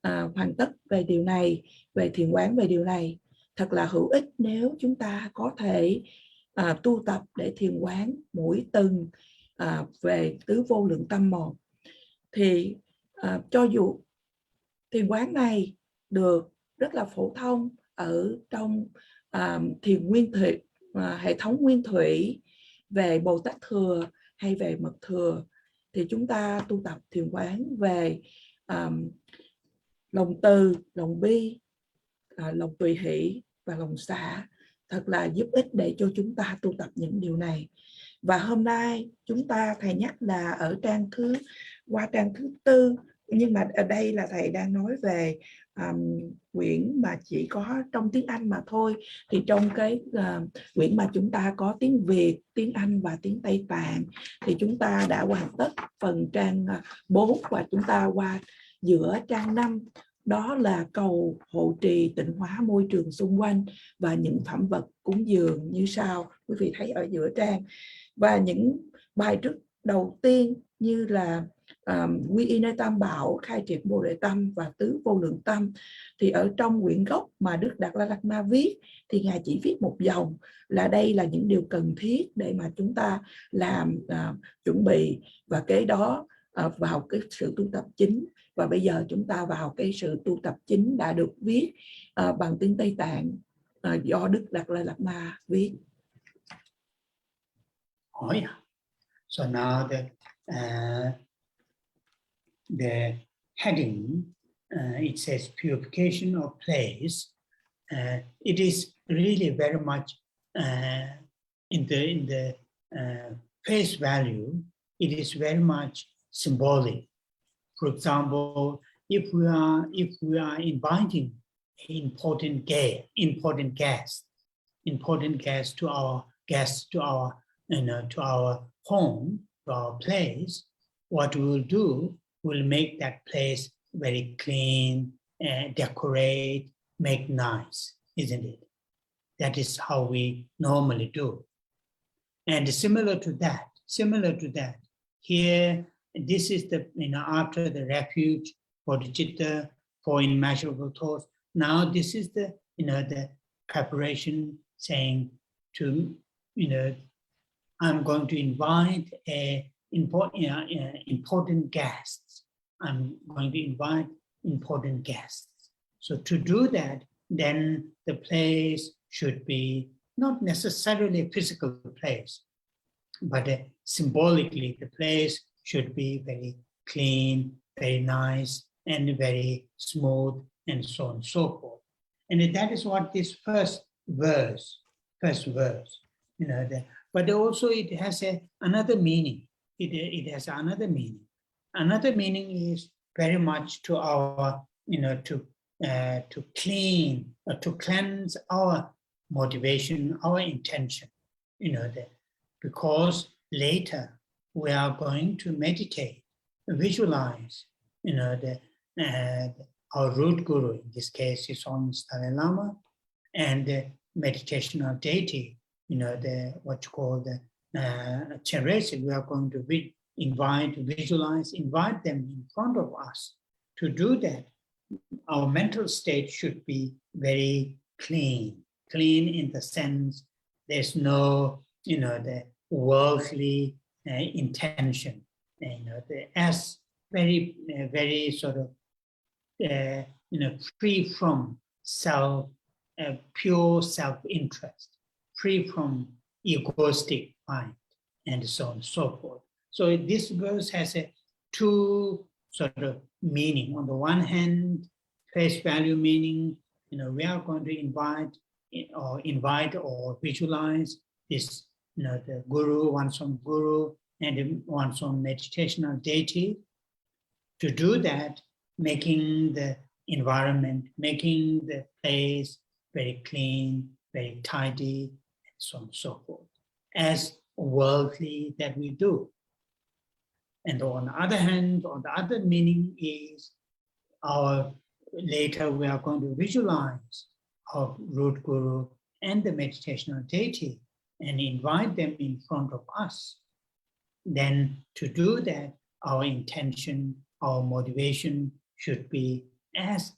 hoàn tất về điều này, về thiền quán về điều này. Thật là hữu ích nếu chúng ta có thể tu tập để thiền quán mỗi từng về tứ vô lượng tâm một. Thì cho dù thiền quán này được rất là phổ thông ở trong thiền nguyên thủy, hệ thống nguyên thủy về Bồ Tát Thừa hay về Mật Thừa, thì chúng ta tu tập thiền quán về lòng từ, lòng bi, lòng tùy hỷ và lòng xả, thật là giúp ích để cho chúng ta tu tập những điều này. Và hôm nay chúng ta, thầy nhắc là ở qua trang thứ 4, nhưng mà ở đây là thầy đang nói về quyển mà chỉ có trong tiếng Anh mà thôi. Thì trong cái quyển mà chúng ta có tiếng Việt, tiếng Anh và tiếng Tây Tạng, thì chúng ta đã hoàn tất phần trang 4 và chúng ta qua giữa trang 5. Đó là cầu hộ trì tịnh hóa môi trường xung quanh và những phẩm vật cúng dường như sau, quý vị thấy ở giữa trang. Và những bài trước đầu tiên như là quy y nơi tam bảo, khai triệt bồ đề tâm và tứ vô lượng tâm, thì ở trong quyển gốc mà Đức Đạt Lai Lạt Ma viết thì Ngài chỉ viết một dòng là đây là những điều cần thiết để mà chúng ta làm chuẩn bị, và kế đó vào cái sự tu tập chính. Và bây giờ chúng ta vào cái sự tu tập chính đã được viết bằng tiếng Tây Tạng do Đức Đạt Lai Lạt Ma viết. Oh yeah. So now the heading, it says purification of place. It is really very much in the face value. It is very much symbolic. For example, if we are inviting important guests to our to our home, to our place, what we will do, we'll make that place very clean, decorate, make nice, isn't it? That is how we normally do. And similar to that, here, this is the, after the refuge, bodhicitta, for immeasurable thoughts. Now this is the, the preparation, saying to, I'm going to invite important guests. I'm going to invite important guests. So to do that, then the place should be not necessarily a physical place, but symbolically the place should be very clean, very nice, and very smooth, and so on and so forth. And that is what this first verse, but also it has another meaning. It has another meaning. Another meaning is very much to our, to clean, to cleanse our motivation, our intention, because later we are going to meditate, visualize, our root guru, in this case is Holiness Dalai Lama, and the meditation of deity, what you call the Tsering. We are going to invite them in front of us. To do that, our mental state should be very clean in the sense there's no, the worldly intention, as very, very sort of, free from pure self-interest, free from egoistic mind, and so on and so forth. So this verse has two sort of meaning. On the one hand, face value meaning, we are going to invite or invite or visualize this, the guru, one's own guru, and one's own meditational deity. To do that, making the environment, making the place very clean, very tidy, and so on and so forth, as worldly that we do. And on the other hand, on the other meaning is later we are going to visualize our root guru and the meditational deity and invite them in front of us. Then to do that, our intention, our motivation should be as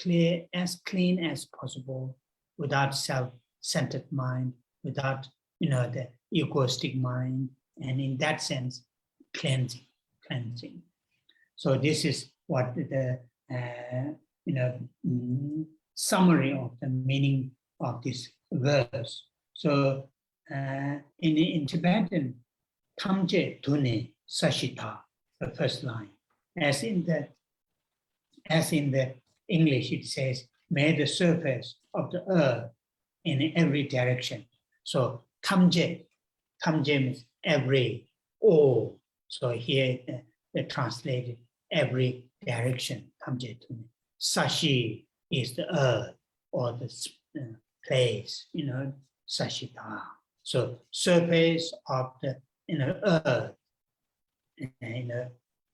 clear, as clean as possible, without self-centered mind, without the egoistic mind, and in that sense, cleansing. So this is what the summary of the meaning of this verse. So in Tibetan, Tamje Tune Sashita, the first line. As in the English, it says, may the surface of the earth in every direction. So Tamje means every, all. So here they translated every direction. Tamje Tune. Sashi is the earth or the place, Sashita. So surface of the earth,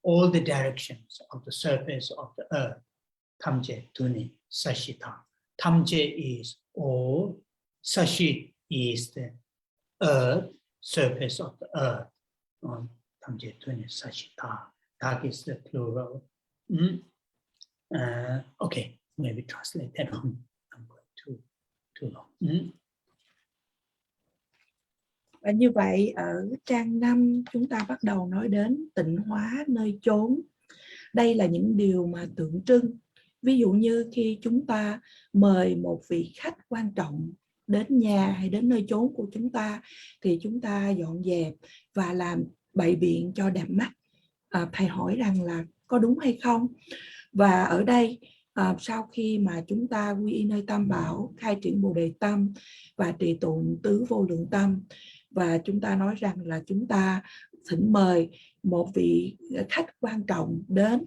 all the directions of the surface of the earth. Tamje Tune Sashita. Tamje is all, Sashi is the earth, surface of the earth. Tamje Tune Sashita. That is the plural. Okay, maybe translate that on. I'm going too long. Và như vậy ở trang 5 chúng ta bắt đầu nói đến tịnh hóa nơi chốn. Đây là những điều mà tượng trưng. Ví dụ như khi chúng ta mời một vị khách quan trọng đến nhà hay đến nơi chốn của chúng ta thì chúng ta dọn dẹp và làm bày biện cho đẹp mắt. Thầy hỏi rằng là có đúng hay không? Và ở đây sau khi mà chúng ta quy y nơi Tam Bảo, khai triển Bồ Đề Tâm và trì tụng tứ vô lượng tâm, và chúng ta nói rằng là chúng ta thỉnh mời một vị khách quan trọng đến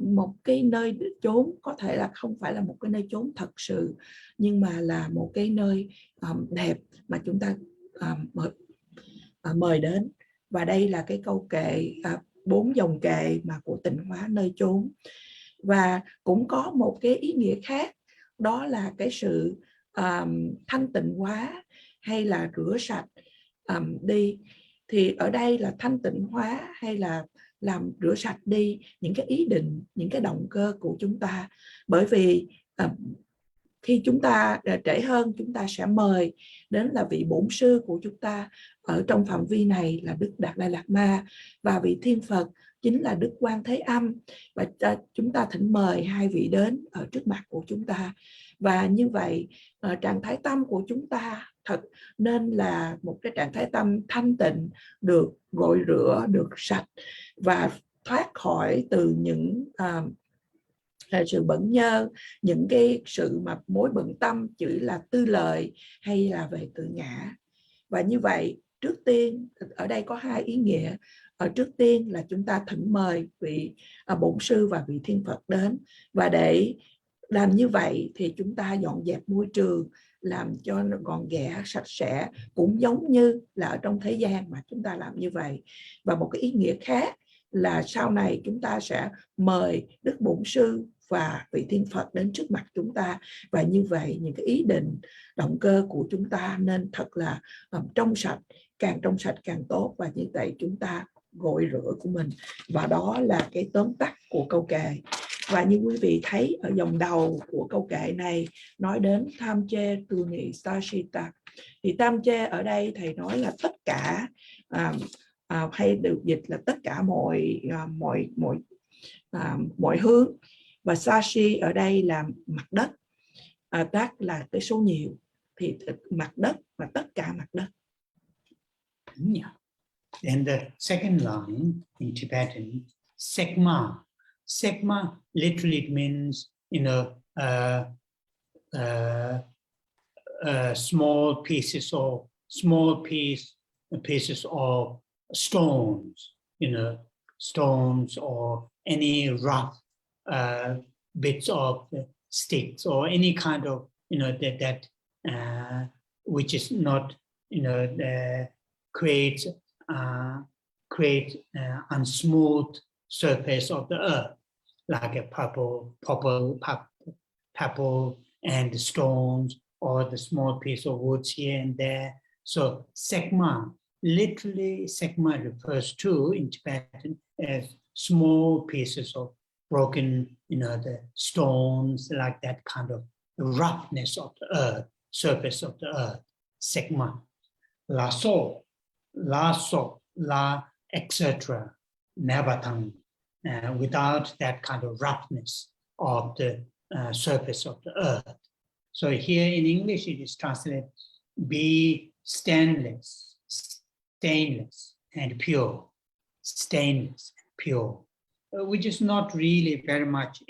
một cái nơi chốn, có thể là không phải là một cái nơi chốn thật sự, nhưng mà là một cái nơi đẹp mà chúng ta mời đến. Và đây là cái câu kệ 4 dòng kệ mà của tịnh hóa nơi chốn. Và cũng có một cái ý nghĩa khác, đó là cái sự thanh tịnh hóa hay là rửa sạch đi. Thì ở đây là thanh tịnh hóa hay là làm rửa sạch đi những cái ý định, những cái động cơ của chúng ta. Bởi vì khi chúng ta trễ hơn, chúng ta sẽ mời đến là vị bổn sư của chúng ta ở trong phạm vi này là Đức Đạt Lai Lạt Ma, và vị Thiên Phật chính là Đức Quan Thế Âm, và chúng ta thỉnh mời hai vị đến ở trước mặt của chúng ta. Và như vậy trạng thái tâm của chúng ta thật nên là một cái trạng thái tâm thanh tịnh, được gội rửa, được sạch và thoát khỏi từ những sự bẩn nhơ, những cái sự mà mối bận tâm chỉ là tư lợi hay là về tự ngã. Và như vậy trước tiên ở đây có hai ý nghĩa. Trước tiên là chúng ta thỉnh mời vị bổn sư và vị Thiên Phật đến, và để làm như vậy thì chúng ta dọn dẹp môi trường, làm cho nó gọn ghẽ, sạch sẽ, cũng giống như là ở trong thế gian mà chúng ta làm như vậy. Và một cái ý nghĩa khác là sau này chúng ta sẽ mời Đức Bổn Sư và vị Thiên Phật đến trước mặt chúng ta, và như vậy những cái ý định, động cơ của chúng ta nên thật là trong sạch càng tốt, và như vậy chúng ta gội rửa của mình. Và đó là cái tóm tắt của câu kệ. Và như quý vị thấy ở dòng đầu của câu kệ này nói đến tham chê tu nghị sashita, thì tam chê ở đây thầy nói là tất cả, hay được dịch là tất cả mọi hướng, và sashi ở đây là mặt đất, tác là cái số nhiều, thì mặt đất và tất cả mặt đất. Yeah. And the second line in Tibetan, sekma. Sekma literally means, small pieces of stones, stones or any rough bits of sticks or any kind of that which is not create unsmooth surface of the earth, like a pebble and stones or the small piece of woods here and there. So sekma, literally sekma refers to in Tibetan as small pieces of broken, the stones, like that kind of roughness of the earth, surface of the earth. Sekma, laso, etc. Nabatang, without that kind of roughness of the surface of the earth. So here in English it is translated, be stainless and pure, stainless and pure, which is not really very much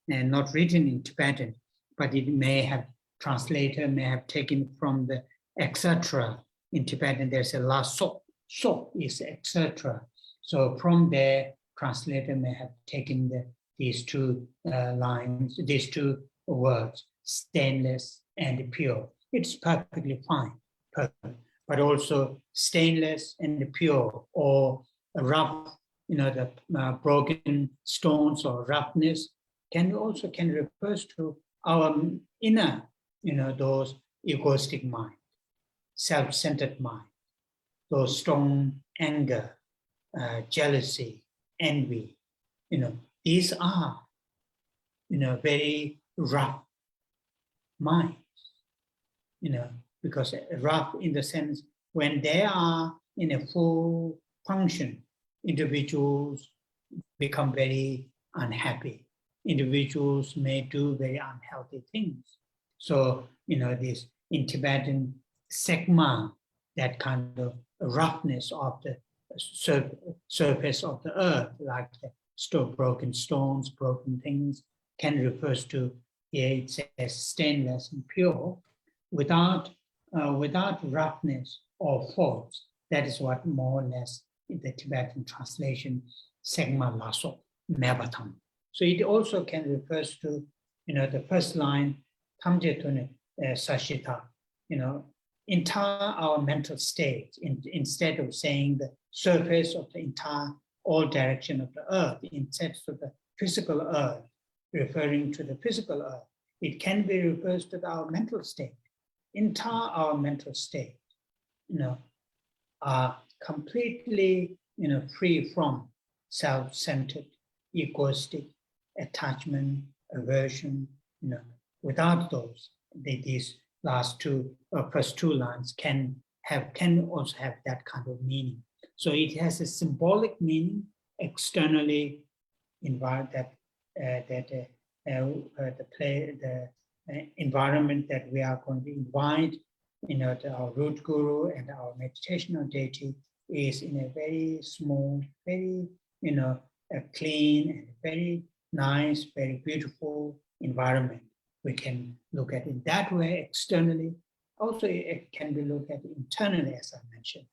not written in Tibetan, but it may have, translator may have taken from the etc. In Tibetan there's a la so is etc. So from there, translator may have taken these two lines, these two words, stainless and pure. It's perfectly fine, perfect. But also stainless and pure, or rough, the broken stones or roughness can refer to our inner, those egoistic mind, self-centered mind, those strong anger, jealousy, envy. These are, very rough minds, because rough in the sense when they are in a full function, individuals become very unhappy. Individuals may do very unhealthy things. So, this in Tibetan sekma, that kind of roughness of the surface of the earth, like the broken stones, broken things, can refer to, here it says stainless and pure, without roughness or faults. That is what more or less in the Tibetan translation, segma laso, mevatam. So it also can refer to, the first line, tamjetune sashita, entire our mental state, instead of saying the surface of the entire, all direction of the earth, instead of the physical earth, referring to the physical earth, it can be referred to our mental state. Entire our mental state, are completely, free from self-centered, egoistic, attachment, aversion. Without those, these last two, first two lines can also have that kind of meaning. So it has a symbolic meaning externally, the environment that we are going to invite, our root guru and our meditational deity is in a very small, very, a clean and very nice, very beautiful environment. We can look at it that way externally. Also, it can be looked at internally, as I mentioned.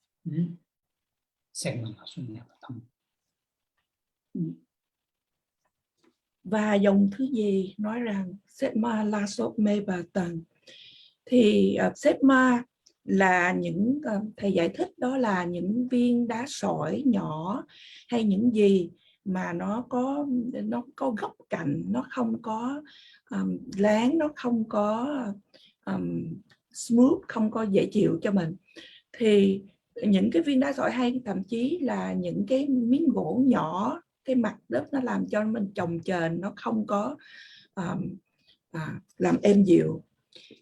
Và dòng thứ gì nói rằng Setma Lasot Me Bà Tần, thì Setma là những, thầy giải thích đó là những viên đá sỏi nhỏ hay những gì mà nó có góc cạnh, nó không có láng, nó không có smooth, không có dễ chịu cho mình. Thì những cái viên đá sỏi hay thậm chí là những cái miếng gỗ nhỏ, cái mặt đất nó làm cho mình chồng chềnh, nó không có làm êm dịu.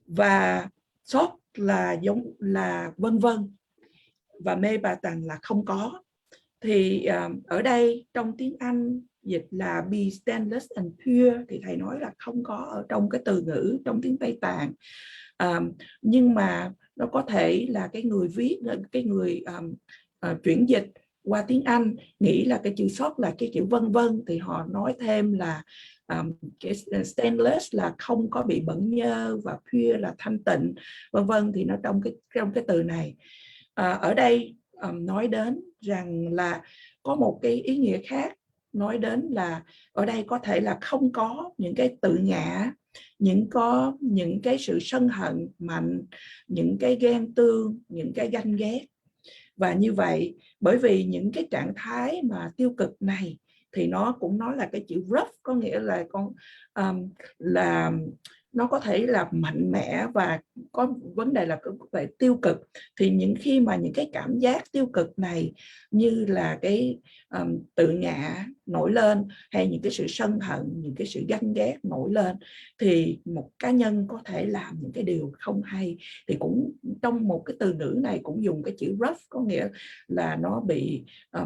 Và sót là giống là vân vân, và mê bà tần là không có. Thì ở đây trong tiếng Anh dịch là be stainless and pure, thì thầy nói là không có ở trong cái từ ngữ trong tiếng Tây Tạng. Nhưng mà nó có thể là cái người viết, cái người chuyển dịch qua tiếng Anh nghĩ là cái chữ sót là cái chữ vân vân, thì họ nói thêm là cái stainless là không có bị bẩn nhơ, và pure là thanh tịnh, vân vân, thì nó trong cái từ này. Ở đây nói đến rằng là có một cái ý nghĩa khác, nói đến là ở đây có thể là không có những cái tự ngã, những cái sự sân hận mạnh, những cái ghen tương, những cái ganh ghét. Và như vậy, bởi vì những cái trạng thái mà tiêu cực này thì nó cũng nói là cái chữ rough, có nghĩa là là nó có thể là mạnh mẽ và có vấn đề là có thể tiêu cực. Thì khi mà những cái cảm giác tiêu cực này như là cái tự ngã nổi lên, hay những cái sự sân hận, những cái sự ganh ghét nổi lên, thì một cá nhân có thể làm những cái điều không hay. Thì cũng trong một cái từ ngữ này cũng dùng cái chữ rough, có nghĩa là nó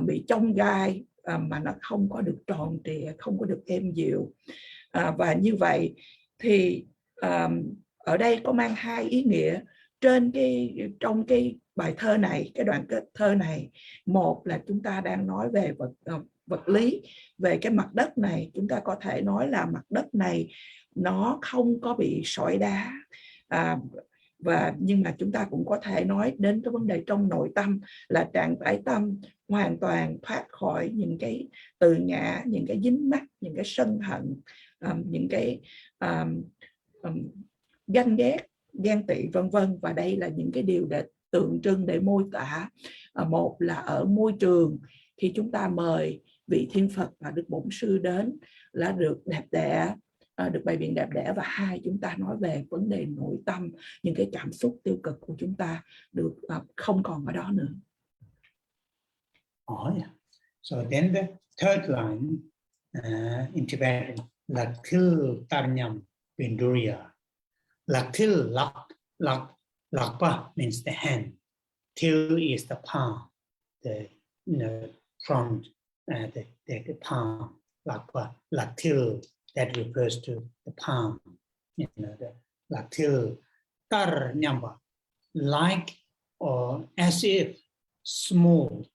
bị chông gai, mà nó không có được tròn trịa, không có được êm dịu. Và như vậy thì ở đây có mang hai ý nghĩa trong cái bài thơ này, cái đoạn kết thơ này. Một là chúng ta đang nói về vật lý, về cái mặt đất này. Chúng ta có thể nói là mặt đất này nó không có bị sỏi đá, nhưng mà chúng ta cũng có thể nói đến cái vấn đề trong nội tâm, là trạng thái tâm hoàn toàn thoát khỏi những cái tự ngã, những cái dính mắc, những cái sân hận, những cái ganh ghét, ghen tị, vân vân. Và đây là những cái điều để tượng trưng, để mô tả. Một là ở môi trường, khi chúng ta mời vị Thiên Phật và Đức Bổn Sư đến là được đẹp đẽ, được bày biện đẹp đẽ. Và hai, chúng ta nói về vấn đề nội tâm, những cái cảm xúc tiêu cực của chúng ta được không còn ở đó nữa. Oh, yeah. So then the third line in Tibetan, Laktil Tarnyam Vinduriya. Laktil, lakpa means the hand. Til is the palm, the front, the palm. Lakpa, laktil, that refers to the palm. The laktil tarnyamba, like or as if smooth.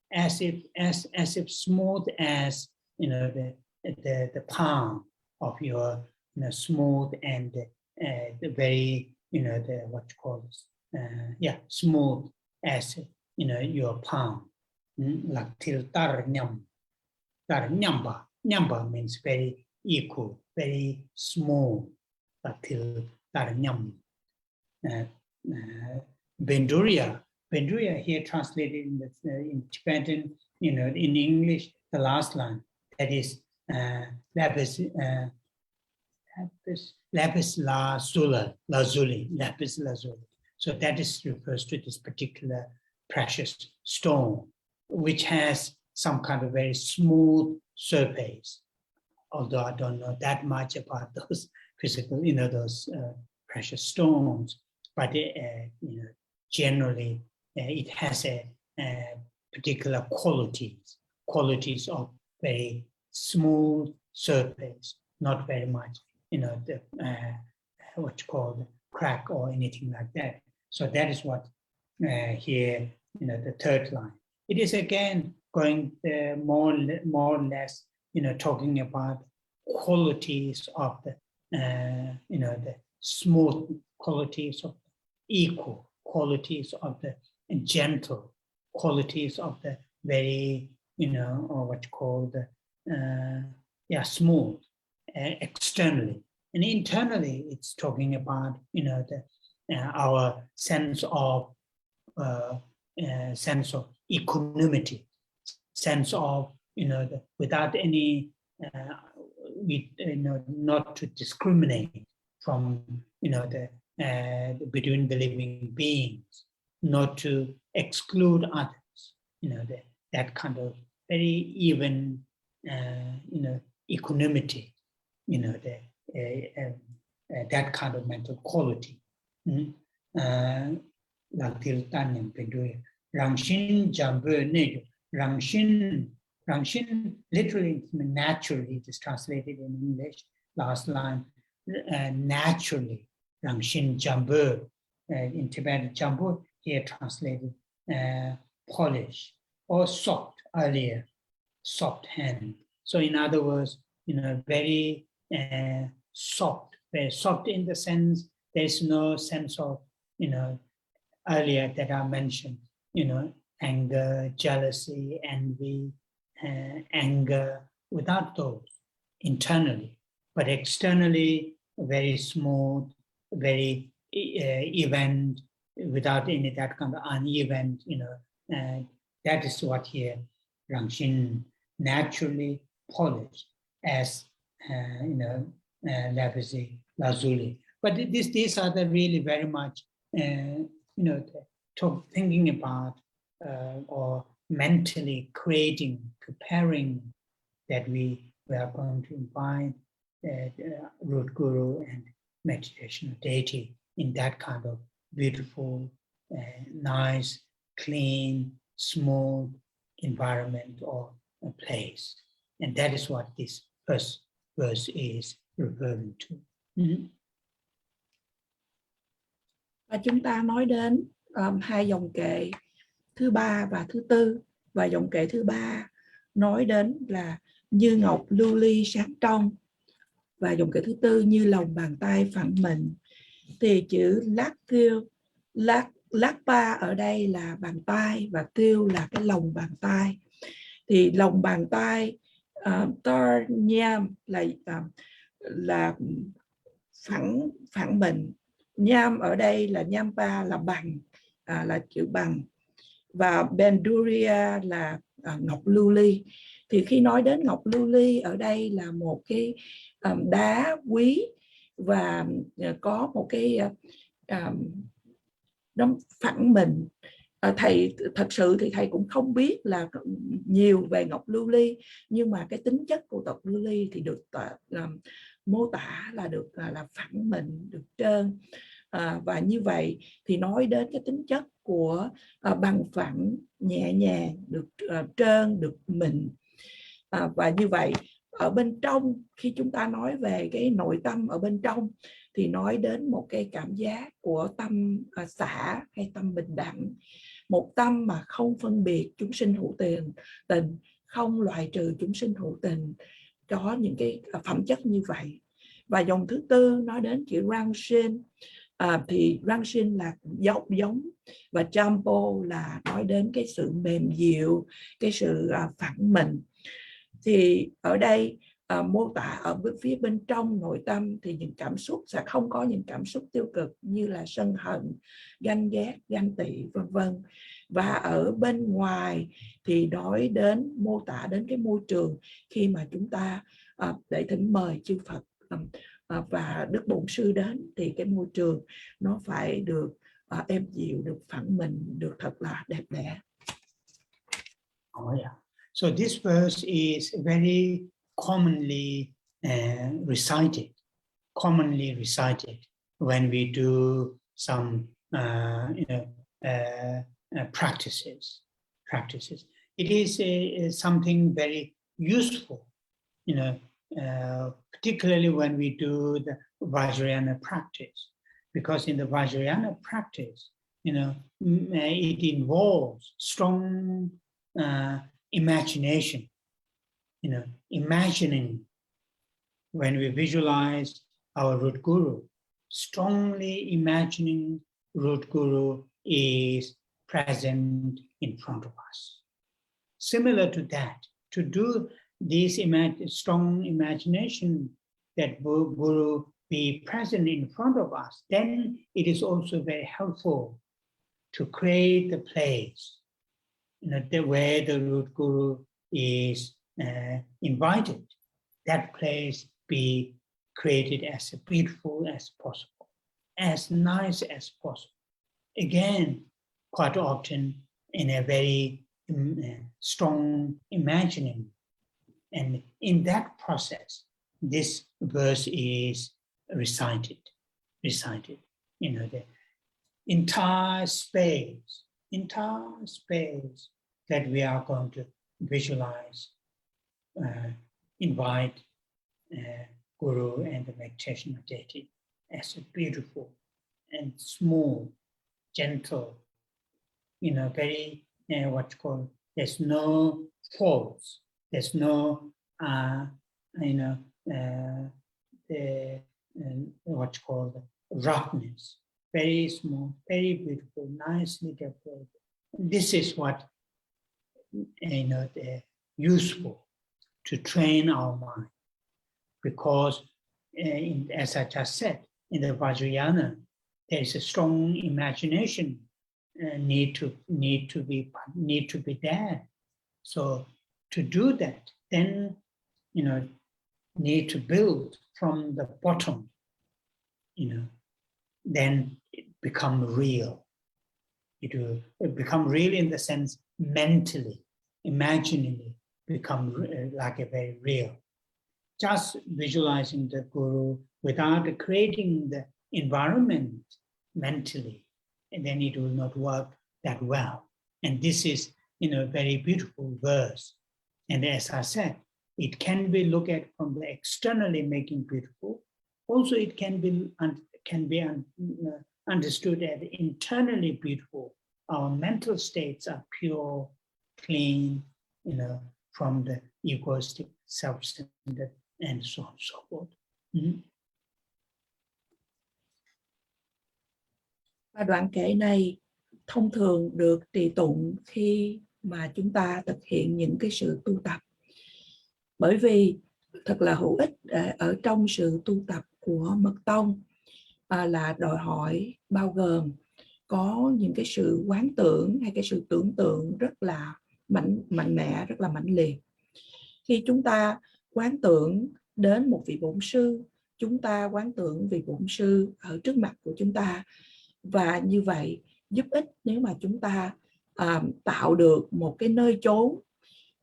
As if smooth as the palm of your smooth and the very the what you call this smooth as your palm. Laktil nyamba means very equal, very smooth. Laktil tarnyam. Venduriya here translated in Tibetan, in English, the last line, that is lapis lazuli. So that is refers to this particular precious stone, which has some kind of very smooth surface. Although I don't know that much about those physical, those precious stones, but generally. It has a particular qualities of very smooth surface, not very much, what you call the crack or anything like that. So that is what here, the third line. It is again going more or less, talking about qualities of the, the smooth qualities of equal qualities of the gentle qualities of the very, or what you call the, smooth externally. And internally, it's talking about, our sense of equanimity, sense of, without any, not to discriminate from, between the living beings, not to exclude others, that kind of very even, equanimity, that kind of mental quality. Rangshin jambu nejo. Rangshin literally naturally, it is translated in English, last line, naturally. Rangshin jambu, in Tibetan jambu, here translated polish, or soft earlier, soft hand. So in other words, very soft in the sense there is no sense of, earlier that I mentioned, anger, jealousy, envy, anger, without those internally, but externally very smooth, very even, without any that kind of uneven, that is what here Rangshin naturally polished as lapis lazuli. But these are the really very much thinking about or mentally creating, preparing that we are going to invite root guru and meditation deity in that kind of beautiful, nice, clean, smooth environment or a place. And that is what this first verse is referring to. Và chúng ta nói đến hai dòng kệ thứ ba và thứ tư. Và dòng kệ thứ ba nói đến là như ngọc lưu ly sáng trong. Và dòng kệ thứ tư như lòng bàn tay phẳng mình. Thì chữ lát ba ở đây là bàn tay và tiêu là cái lòng bàn tay. Thì lòng bàn tay tar nham là phẳng mình. Nham ở đây là nham ba là bằng, là chữ bằng. Và benduria là ngọc lưu ly. Thì khi nói đến ngọc lưu ly ở đây là một cái đá quý và có một cái nó phẳng mình. Thầy thật sự thì thầy cũng không biết là nhiều về ngọc lưu ly, nhưng mà cái tính chất của ngọc lưu ly thì được mô tả là được là phẳng mình, được trơn. Và như vậy thì nói đến cái tính chất của bằng phẳng, nhẹ nhàng, được trơn, được mịn. Và như vậy ở bên trong, khi chúng ta nói về cái nội tâm ở bên trong thì nói đến một cái cảm giác của tâm xả hay tâm bình đẳng, một tâm mà không phân biệt chúng sinh hữu tình, không loại trừ chúng sinh hữu tình, có những cái phẩm chất như vậy. Và dòng thứ tư nói đến chữ Rangshin, thì Rangshin là giống và Jampo là nói đến cái sự mềm dịu, cái sự phẳng mình. Thì ở đây mô tả ở phía bên trong nội tâm thì những cảm xúc sẽ không có những cảm xúc tiêu cực như là sân hận, ganh ghét, ganh tị, vân vân. Và ở bên ngoài thì nói đến, mô tả đến cái môi trường khi mà chúng ta để thỉnh mời chư Phật và Đức Bổn Sư đến, thì cái môi trường nó phải được êm dịu, được phẳng mình, được thật là đẹp đẽ. Oh yeah. So this verse is very commonly recited when we do some practices. It is something very useful, particularly when we do the Vajrayana practice, because in the Vajrayana practice, it involves strong imagination, imagining. When we visualize our root guru, strongly imagining root guru is present in front of us. Similar to that, to do this strong imagination that guru be present in front of us, then it is also very helpful to create the place, where the root guru is invited. That place be created as beautiful as possible, as nice as possible. Again, quite often in a very strong imagining. And in that process, this verse is recited. The entire space that we are going to visualize, invite Guru and the meditation deity as a beautiful and smooth, gentle, very There's no faults. There's no, what's called roughness. Very smooth, very beautiful, nicely decorated. This is what useful to train our mind, because as I just said, in the Vajrayana, there is a strong imagination need to be there. So to do that, then need to build from the bottom. Then it become real. It will become real in the sense mentally, imaginally, become like a very real. Just visualizing the Guru without creating the environment mentally, and then it will not work that well. And this is, a very beautiful verse. And as I said, it can be looked at from the externally making beautiful. Also, it can be understood as internally beautiful. Our mental states are pure, clean, from the egoistic, self-centered, and so on and so forth. Và đoạn kệ này thông thường được trì tụng khi mà chúng ta thực hiện những cái sự tu tập. Bởi vì thật là hữu ích ở trong sự tu tập của mật tông là đòi hỏi bao gồm có những cái sự quán tưởng hay cái sự tưởng tượng rất là mạnh mẽ, rất là mãnh liệt. Khi chúng ta quán tưởng đến một vị bổn sư, chúng ta quán tưởng vị bổn sư ở trước mặt của chúng ta, và như vậy giúp ích nếu mà chúng ta tạo được một cái nơi chốn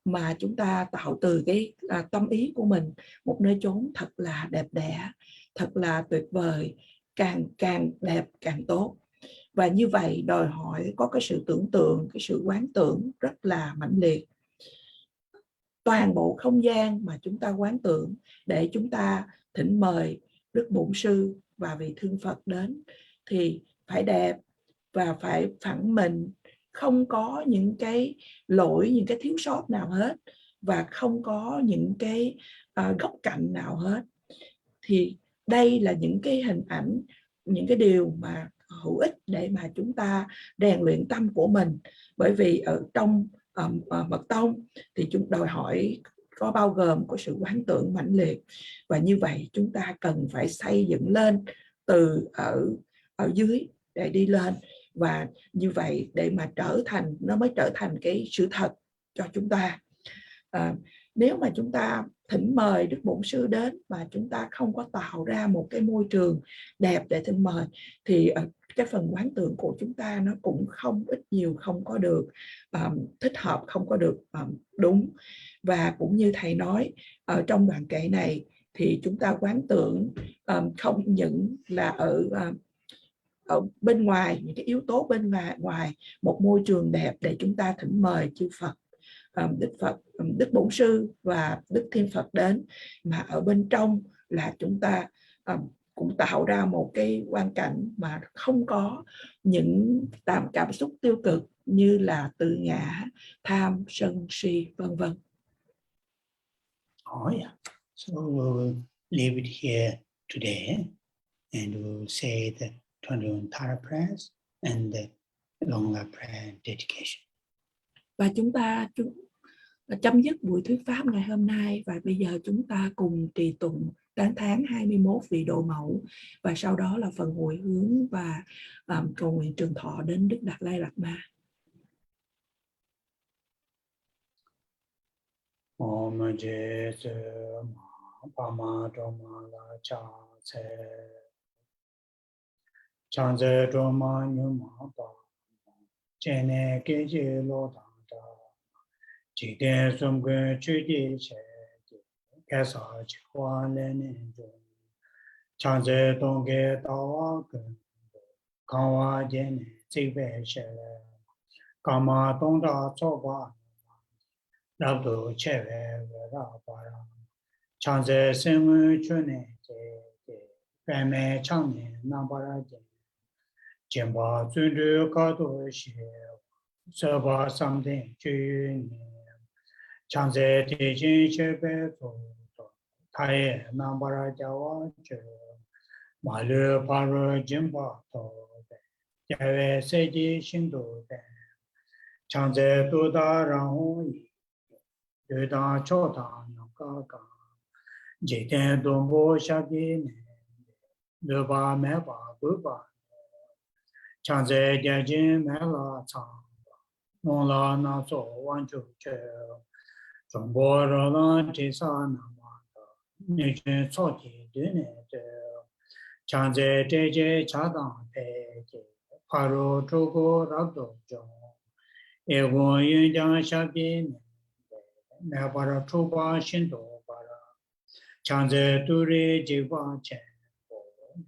mà chúng ta tạo từ cái tâm ý của mình, một nơi chốn thật là đẹp đẽ, thật là tuyệt vời, càng đẹp càng tốt. Và như vậy đòi hỏi có cái sự tưởng tượng, cái sự quán tưởng rất là mãnh liệt. Toàn bộ không gian mà chúng ta quán tưởng để chúng ta thỉnh mời Đức Bổn Sư và vị Thương Phật đến thì phải đẹp và phải phẳng mình, không có những cái lỗi, những cái thiếu sót nào hết, và không có những cái góc cạnh nào hết. Thì đây là những cái hình ảnh, những cái điều mà hữu ích để mà chúng ta rèn luyện tâm của mình. Bởi vì ở trong mật tông thì chúng đòi hỏi có bao gồm có sự quán tưởng mãnh liệt, và như vậy chúng ta cần phải xây dựng lên từ ở dưới để đi lên, và như vậy để mà nó mới trở thành cái sự thật cho chúng ta. Nếu mà chúng ta thỉnh mời Đức Bổn Sư đến mà chúng ta không có tạo ra một cái môi trường đẹp để thỉnh mời, thì cái phần quán tưởng của chúng ta nó cũng ít nhiều không có được thích hợp, không có được đúng. Và cũng như thầy nói ở trong đoạn kệ này thì chúng ta quán tưởng không những là ở bên ngoài, những cái yếu tố bên ngoài một môi trường đẹp để chúng ta thỉnh mời chư Phật, Đức Bổn Sư và Đức Thiên Phật đến, mà ở bên trong là chúng ta cũng tạo ra một cái hoàn cảnh mà không có những cảm xúc tiêu cực như là tự ngã, tham, sân, si, vân vân. Oh yeah. So we'll leave it here today, and we'll say the 21 Thara prayers and the long life prayer dedication. Và chúng ta chấm dứt buổi thuyết pháp ngày hôm nay, và bây giờ chúng ta cùng trì tụng tán thán 21 vị độ mẫu, và sau đó là phần hồi hướng và cầu nguyện trường thọ đến Đức Dalai Lama. Om Geshe Ma Dharma La Cha Se Chanze Dharma Nyuma Pa Chene Keje Lo Dang Da Chỉ Đen Sum Gue Chư Di Che Kesa Chi Hoa Len En Dung Chanze Dong Ge Da Wa Gun Kan Wa Jen Zi Ve She Le Kama Dong Da Cho Ba Đáp đồ chế về ra para chang ze sen ngu chu ne je pe me chang ne na para je jen ba zun de ka do xie so far something to Chanze teaching shepe to Thai Nambara Jawa Malu Paru Jimba to Jave Seji Shindu Chanze Tuda Rahu Yuda Chota Nakaka Jiten Dombo Shabi Luba Meba Buba Chanze Jajin Mela Chang Nola Naso Wanchu Che Jumbo Rola Tisa Namata Nijin Soti Dune Chanze Teje Chadang Teje Paru Chugo Rabdo Jo Ego Yunjang Shabi Nebara Chuba Shindo Bara Chanze Turi Jiwa Chen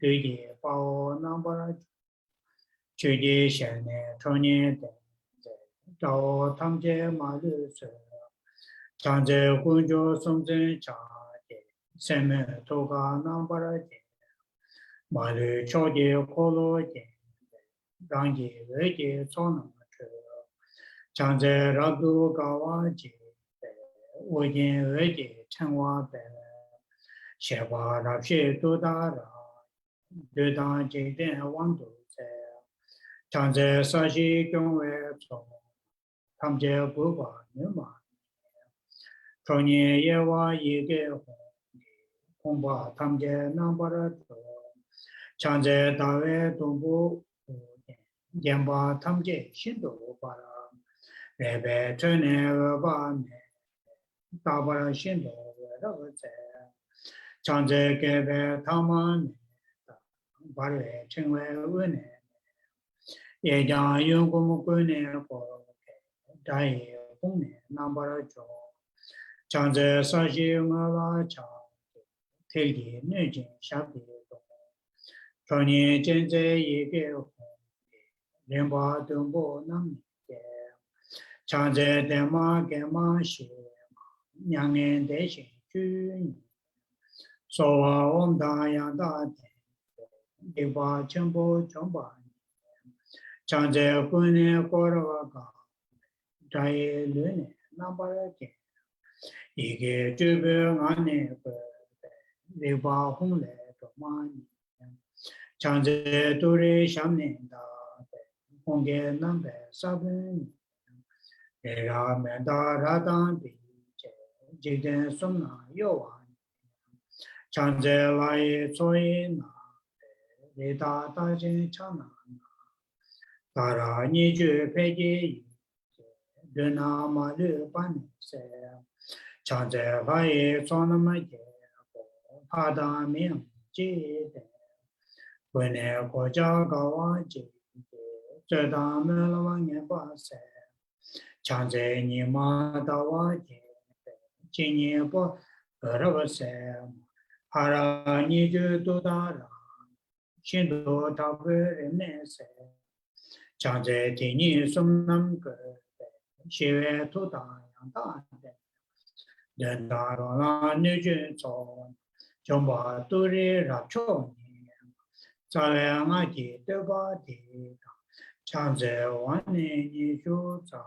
Gui Pao Nambara Chuji Shane Tony Dao Tamje Malu Se Chanze Kunjo Sumzen Cha Seme Toga Nambara Malu Choji Kolo Rangi Veji Sonam Chanze Radu Gawa Wajin Veji Chanwa Sheba Rapshi Dudara Dudan Jiden Wandu Chanze Sashi Kyungwe Tamje Buba Numa Tony Yewa Yige Humba Tamje Nambara Chanze Dawe Dumbu Yamba Tamje Shindo Bara Rebe Tune Bane Tabara Shindo Chanze Gebe Taman Bare Chingwe Une Yejang Yungum Gune Dai Hune Nambara Jo Chanze Sashi Ngala Cha Tegi Nujin Shabi Tony Jenze Yige Limba Dumbo Nam Chanze Dema Gema Shi Nyangen Deshi Jun Soa Omda Yanda Diba Chembo Chomba Chanze Kune Koravaka Dai Lune Nambara Ige Jube Ngane Diba Humle Tomani Chanze Turi Shamne Da Honge Nambe Sabun Era Meda Radan Jiden Sumna Yowan Chanze Lai Soy Na Reda Dajin Chana Tara Niju Peji Duna Malu Bani Se Chanze Lai Sonamaje Pada Mim Jide Wene Koja Gawaji Zeda Melawang Base Chanze Nima Dawaji Jinye Bo Ravase Hara Niju Dudara Shindo Tabu Nese Chanze Tini Sumnam Shive Tuda Yanda Dendara Niju Son Jomba Turi Racho Sayamaji Devati Chanze Wani Nishu Za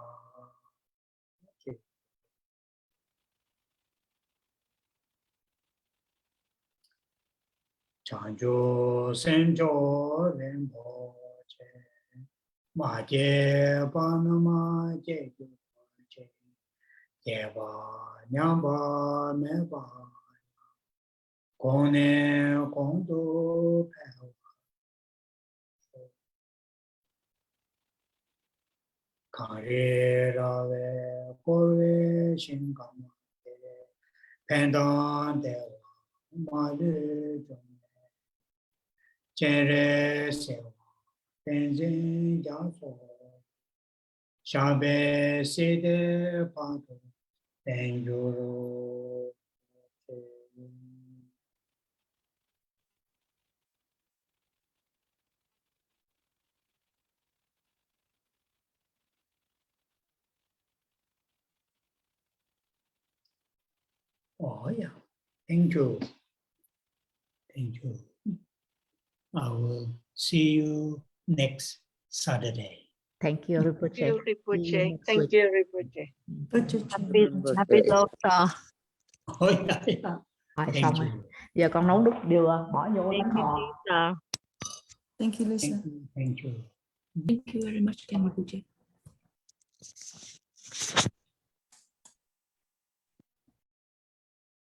Chanjo Senjo Rimbo Maje Panama Jeju Deva Nyamba Meba Kone Kondo Pewa Kare Rave Kore Shinkama Pendan Dewa Malu Chere Sewa Tenzin Jaso Shabe Sede Pato Tenjuro Oh yeah, thank you. Thank you. I will see you next Saturday. Thank you, Rinpoche. Thank you, Rinpoche. Next Thank week. you, Rinpoche. Happy Lobster. Oh, yeah. Rồi Thank xong you. rồi. Giờ con nấu nước dừa bỏ vô Thank bánh you, bò. Lisa. Thank you, Lisa. Thank you. Thank you. Thank you very much, Rinpoche.